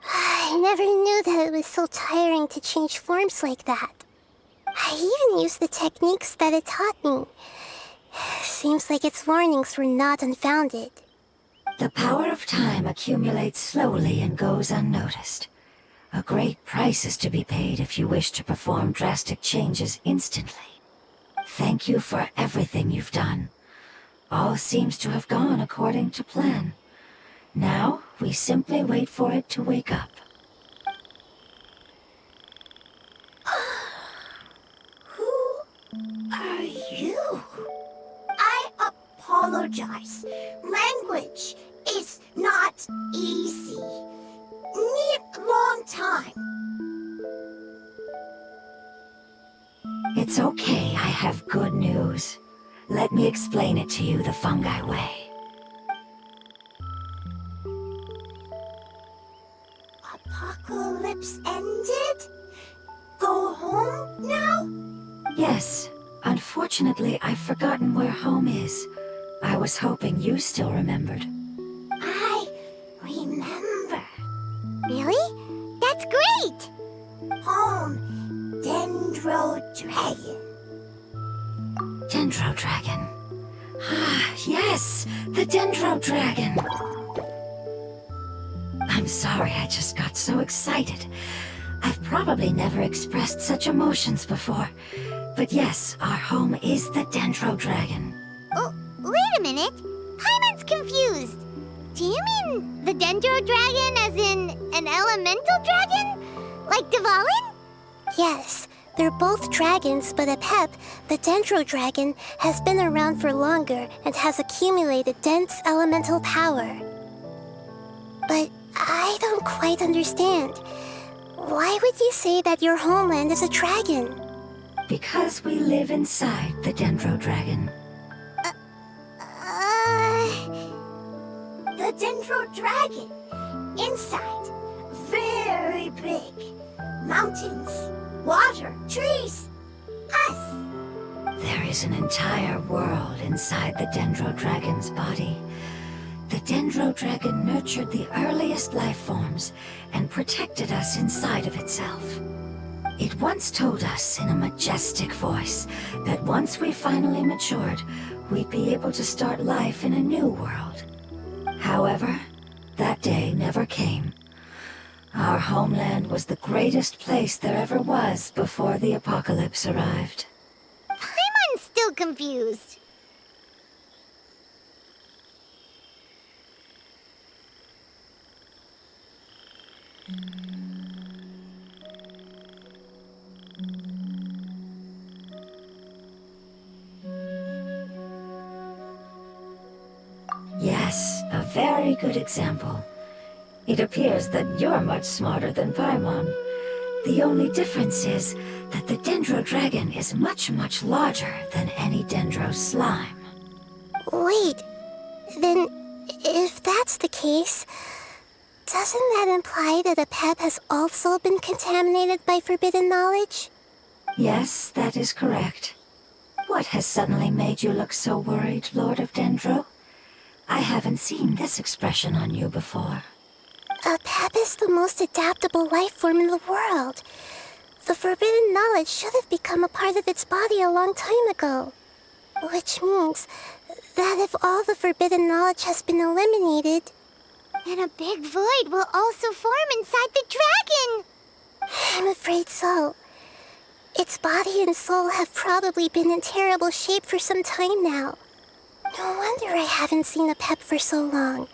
I never knew that it was so tiring to change forms like that. I even used the techniques that it taught me. Seems like its warnings were not unfounded. The power of time accumulates slowly and goes unnoticed. A great price is to be paid if you wish to perform drastic changes instantly. Thank you for everything you've done. All seems to have gone according to plan. Now, we simply wait for it to wake up. Who are you? I apologize. Language is not easy. Need long time. It's okay, I have good news. Let me explain it to you the fungi way. Apocalypse ended? Go home now? Yes, unfortunately I've forgotten where home is. I was hoping you still remembered. I remember. Really? That's great! Home, Dendro Dragon. Dendro Dragon. Ah, yes, the Dendro Dragon. I'm sorry, I just got so excited. I've probably never expressed such emotions before. But yes, our home is the Dendro Dragon. Oh, wait a minute. Hyman's confused. Do you mean the Dendro Dragon as in an elemental dragon? Like Dvalin? Yes, they're both dragons, but Apep, the Dendro Dragon, has been around for longer and has accumulated dense elemental power. But I don't quite understand. Why would you say that your homeland is a dragon? Because we live inside the Dendro Dragon. The Dendro Dragon. Inside. Very big. Mountains, water, trees. Us. There is an entire world inside the Dendro Dragon's body. The Dendro Dragon nurtured the earliest life forms and protected us inside of itself. It once told us in a majestic voice that once we finally matured, we'd be able to start life in a new world. However, that day never came. Our homeland was the greatest place there ever was before the apocalypse arrived. Hyman's still confused. Yes, a very good example. It appears that you're much smarter than Paimon. The only difference is that the Dendro Dragon is much, much larger than any Dendro slime. Wait, then if that's the case, doesn't that imply that Apep has also been contaminated by forbidden knowledge? Yes, that is correct. What has suddenly made you look so worried, Lord of Dendro? I haven't seen this expression on you before. Apep is the most adaptable life form in the world. The forbidden knowledge should have become a part of its body a long time ago. Which means that if all the forbidden knowledge has been eliminated, then a big void will also form inside the dragon. I'm afraid so. Its body and soul have probably been in terrible shape for some time now. No wonder I haven't seen a pep for so long.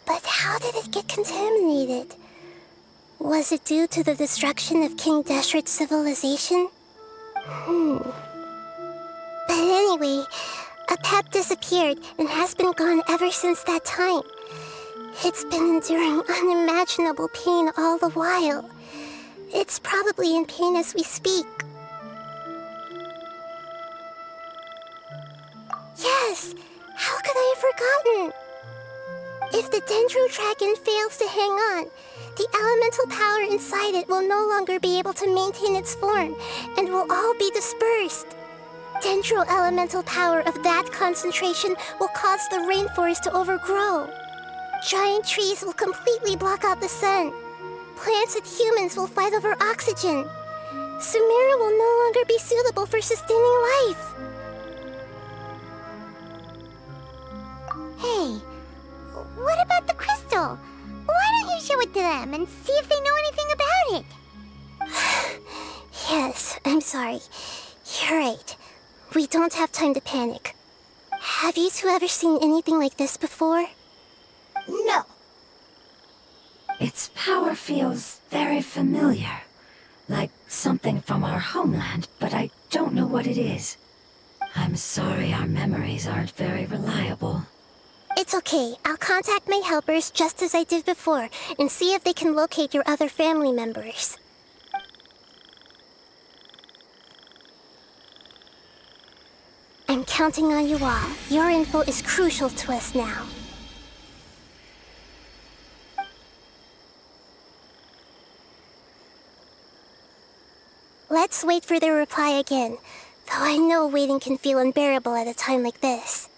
But how did it get contaminated? Was it due to the destruction of King Deshret's civilization? But anyway, a pep disappeared and has been gone ever since that time. It's been enduring unimaginable pain all the while. It's probably in pain as we speak. Yes! How could I have forgotten? If the Dendro Dragon fails to hang on, the elemental power inside it will no longer be able to maintain its form and will all be dispersed. Dendro elemental power of that concentration will cause the rainforest to overgrow. Giant trees will completely block out the sun. Plants and humans will fight over oxygen. Sumeru will no longer be suitable for sustaining life. Hey, what about the crystal? Why don't you show it to them and see if they know anything about it? Yes, I'm sorry. You're right. We don't have time to panic. Have you two ever seen anything like this before? No. Its power feels very familiar. Like something from our homeland, but I don't know what it is. I'm sorry our memories aren't very reliable. It's okay. I'll contact my helpers just as I did before and see if they can locate your other family members. I'm counting on you all. Your info is crucial to us now. Let's wait for their reply again, though I know waiting can feel unbearable at a time like this.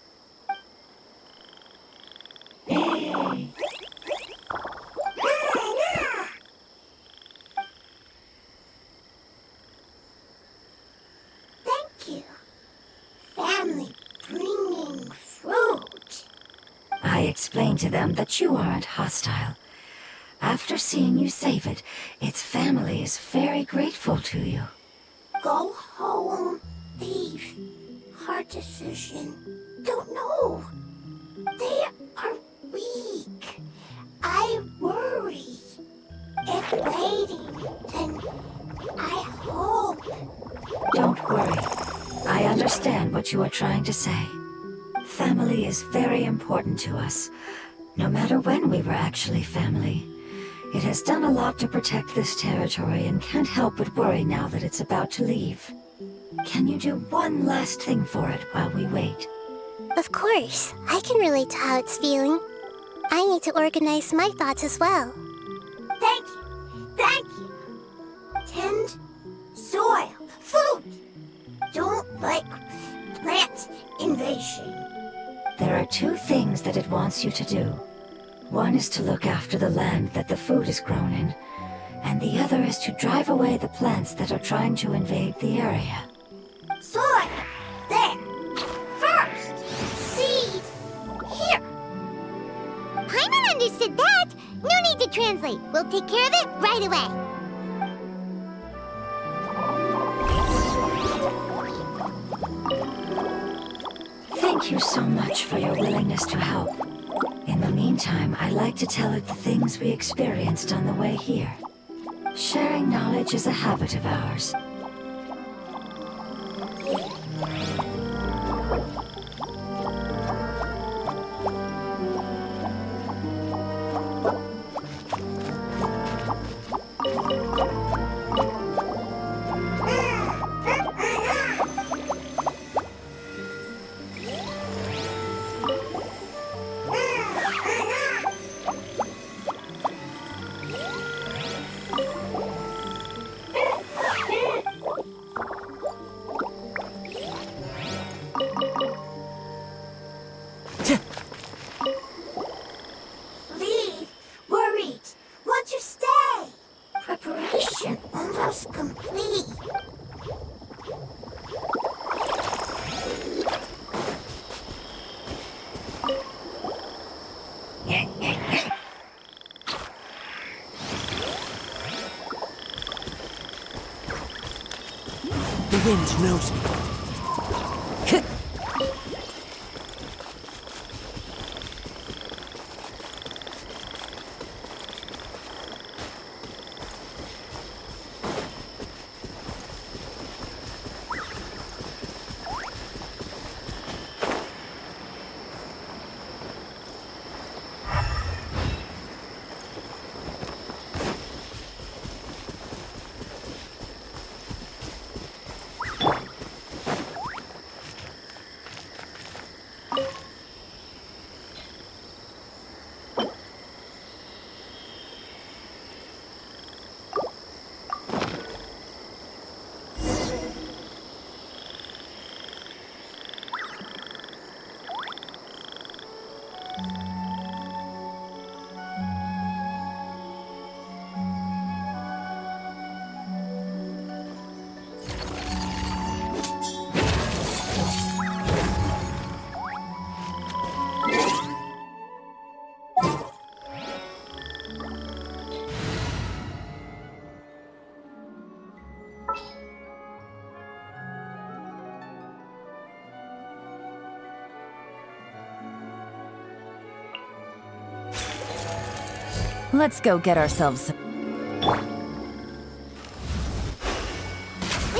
Thank you. Family bringing fruit. I explained to them that you aren't hostile. After seeing you save it, its family is very grateful to you. Go home. Leave. Hard decision. Don't know. They are weak. I worry. If waiting, then I hope. Don't worry. I understand what you are trying to say. Family is very important to us, no matter when we were actually family. It has done a lot to protect this territory and can't help but worry now that it's about to leave. Can you do one last thing for it while we wait? Of course, I can relate to how it's feeling. I need to organize my thoughts as well. Thank you. Thank you. Tend soil. Food. Don't like plant invasion. There are two things that it wants you to do. One is to look after the land that the food is grown in, and the other is to drive away the plants that are trying to invade the area. Soil. There. First. Seed. Here. Paimon understood that. No need to translate. We'll take care of it right away. Thank you so much for your willingness to help. In the meantime, I'd like to tell it the things we experienced on the way here. Sharing knowledge is a habit of ours. Leave. Worried. Want to stay. Preparation almost complete. wind knows me. Let's go get ourselves. We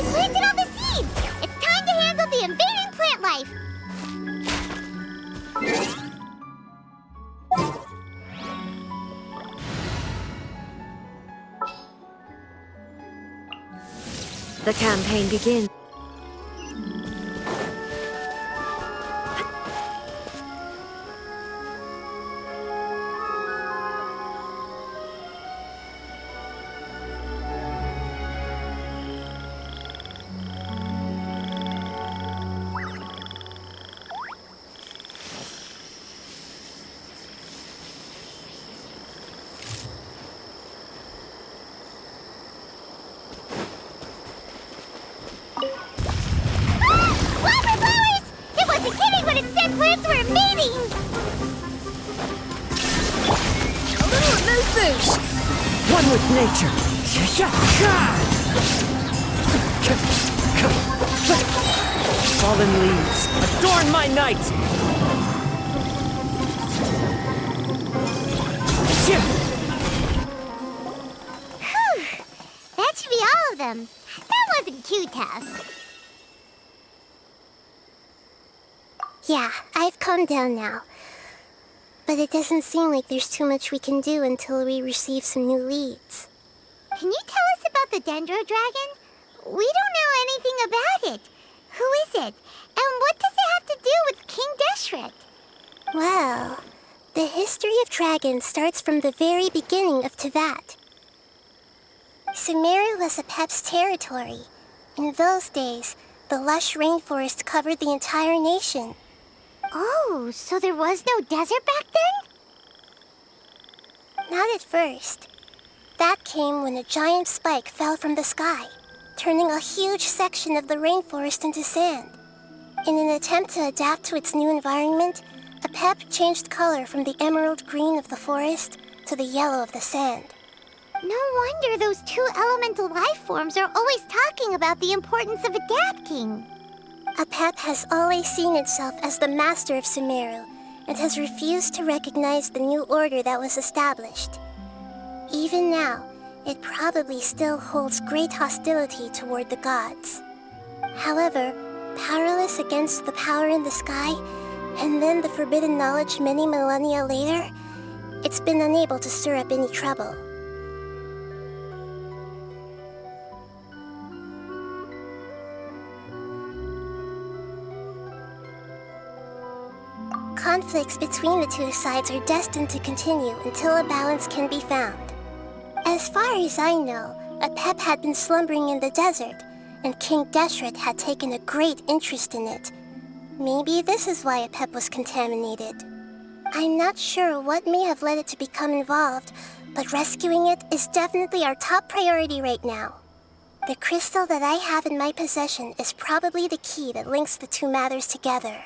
planted all the seeds! It's time to handle the invading plant life! The campaign begins. One with nature. Fallen leaves, adorn my night. That should be all of them. That wasn't too tough. Yeah, I've calmed down now. But it doesn't seem like there's too much we can do until we receive some new leads. Can you tell us about the Dendro Dragon? We don't know anything about it. Who is it? And what does it have to do with King Deshret? Well, the history of dragons starts from the very beginning of Tevat. Sumeru was Apep's territory. In those days, the lush rainforest covered the entire nation. Oh, so there was no desert back then? Not at first. That came when a giant spike fell from the sky, turning a huge section of the rainforest into sand. In an attempt to adapt to its new environment, Apep changed color from the emerald green of the forest to the yellow of the sand. No wonder those two elemental life forms are always talking about the importance of adapting. Apep has always seen itself as the master of Sumeru and has refused to recognize the new order that was established. Even now, it probably still holds great hostility toward the gods. However, powerless against the power in the sky, and then the forbidden knowledge many millennia later, it's been unable to stir up any trouble. Conflicts between the two sides are destined to continue until a balance can be found. As far as I know, Apep had been slumbering in the desert, and King Deshret had taken a great interest in it. Maybe this is why Apep was contaminated. I'm not sure what may have led it to become involved, but rescuing it is definitely our top priority right now. The crystal that I have in my possession is probably the key that links the two matters together.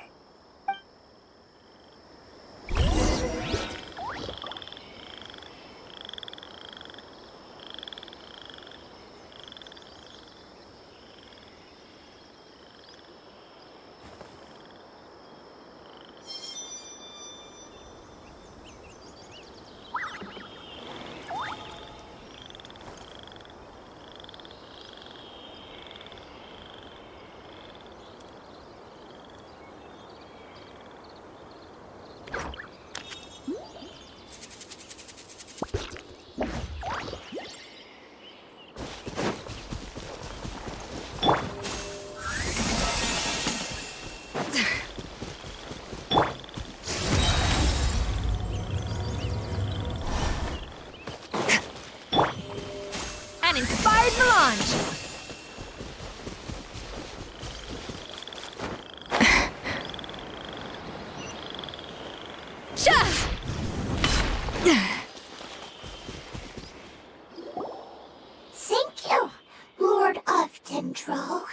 Dendro.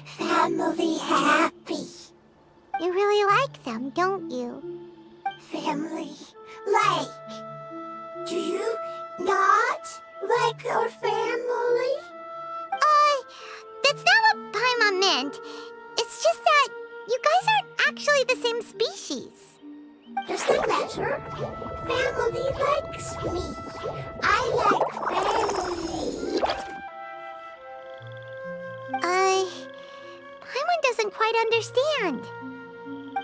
Family happy. You really like them, don't you? Family like. Do you not like your family? That's not what Paimon meant. It's just that you guys aren't actually the same species. Doesn't matter. Family likes me. I like family. Paimon doesn't quite understand.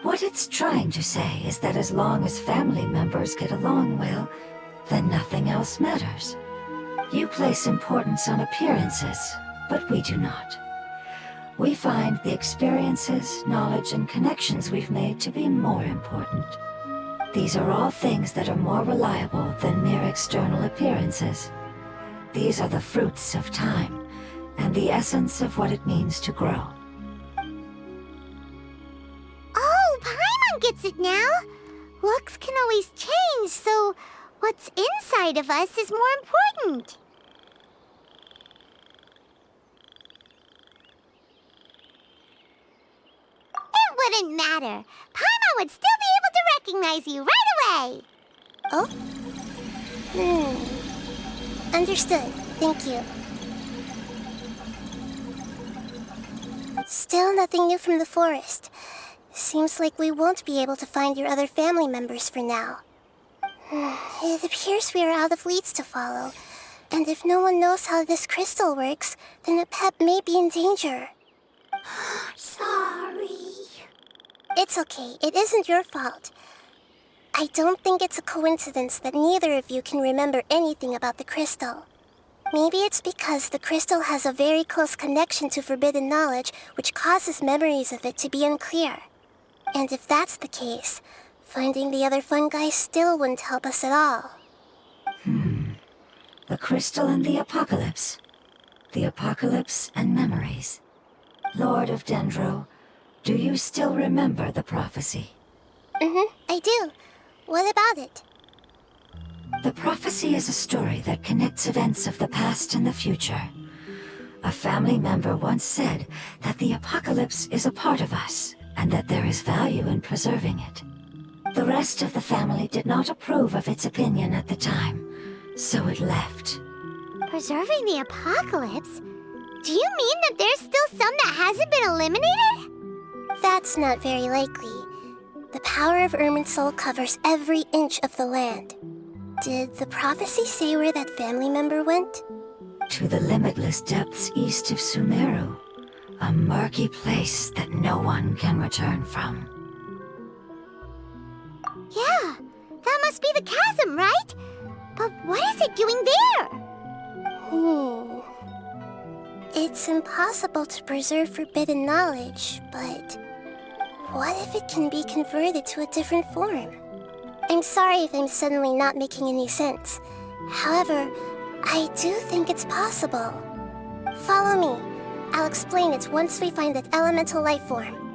What it's trying to say is that as long as family members get along well, then nothing else matters. You place importance on appearances, but we do not. We find the experiences, knowledge, and connections we've made to be more important. These are all things that are more reliable than mere external appearances. These are the fruits of time, and the essence of what it means to grow. Oh, Paimon gets it now. Looks can always change, so what's inside of us is more important. It wouldn't matter. Paimon would still be able to recognize you right away. Oh? Understood. Thank you. Still nothing new from the forest. Seems like we won't be able to find your other family members for now. It appears we are out of leads to follow. And if no one knows how this crystal works, then Apep may be in danger. Sorry. It's okay. It isn't your fault. I don't think it's a coincidence that neither of you can remember anything about the crystal. Maybe it's because the crystal has a very close connection to forbidden knowledge, which causes memories of it to be unclear. And if that's the case, finding the other fungi still wouldn't help us at all. The crystal and the apocalypse. The apocalypse and memories. Lord of Dendro, do you still remember the prophecy? I do. What about it? The prophecy is a story that connects events of the past and the future. A family member once said that the apocalypse is a part of us, and that there is value in preserving it. The rest of the family did not approve of its opinion at the time, so it left. Preserving the apocalypse? Do you mean that there's still some that hasn't been eliminated? That's not very likely. The power of Irminsul covers every inch of the land. Did the prophecy say where that family member went? To the limitless depths east of Sumeru, a murky place that no one can return from. Yeah, that must be the chasm, right? But what is it doing there? It's impossible to preserve forbidden knowledge, but what if it can be converted to a different form? I'm sorry if I'm suddenly not making any sense. However, I do think it's possible. Follow me. I'll explain it once we find that elemental life form.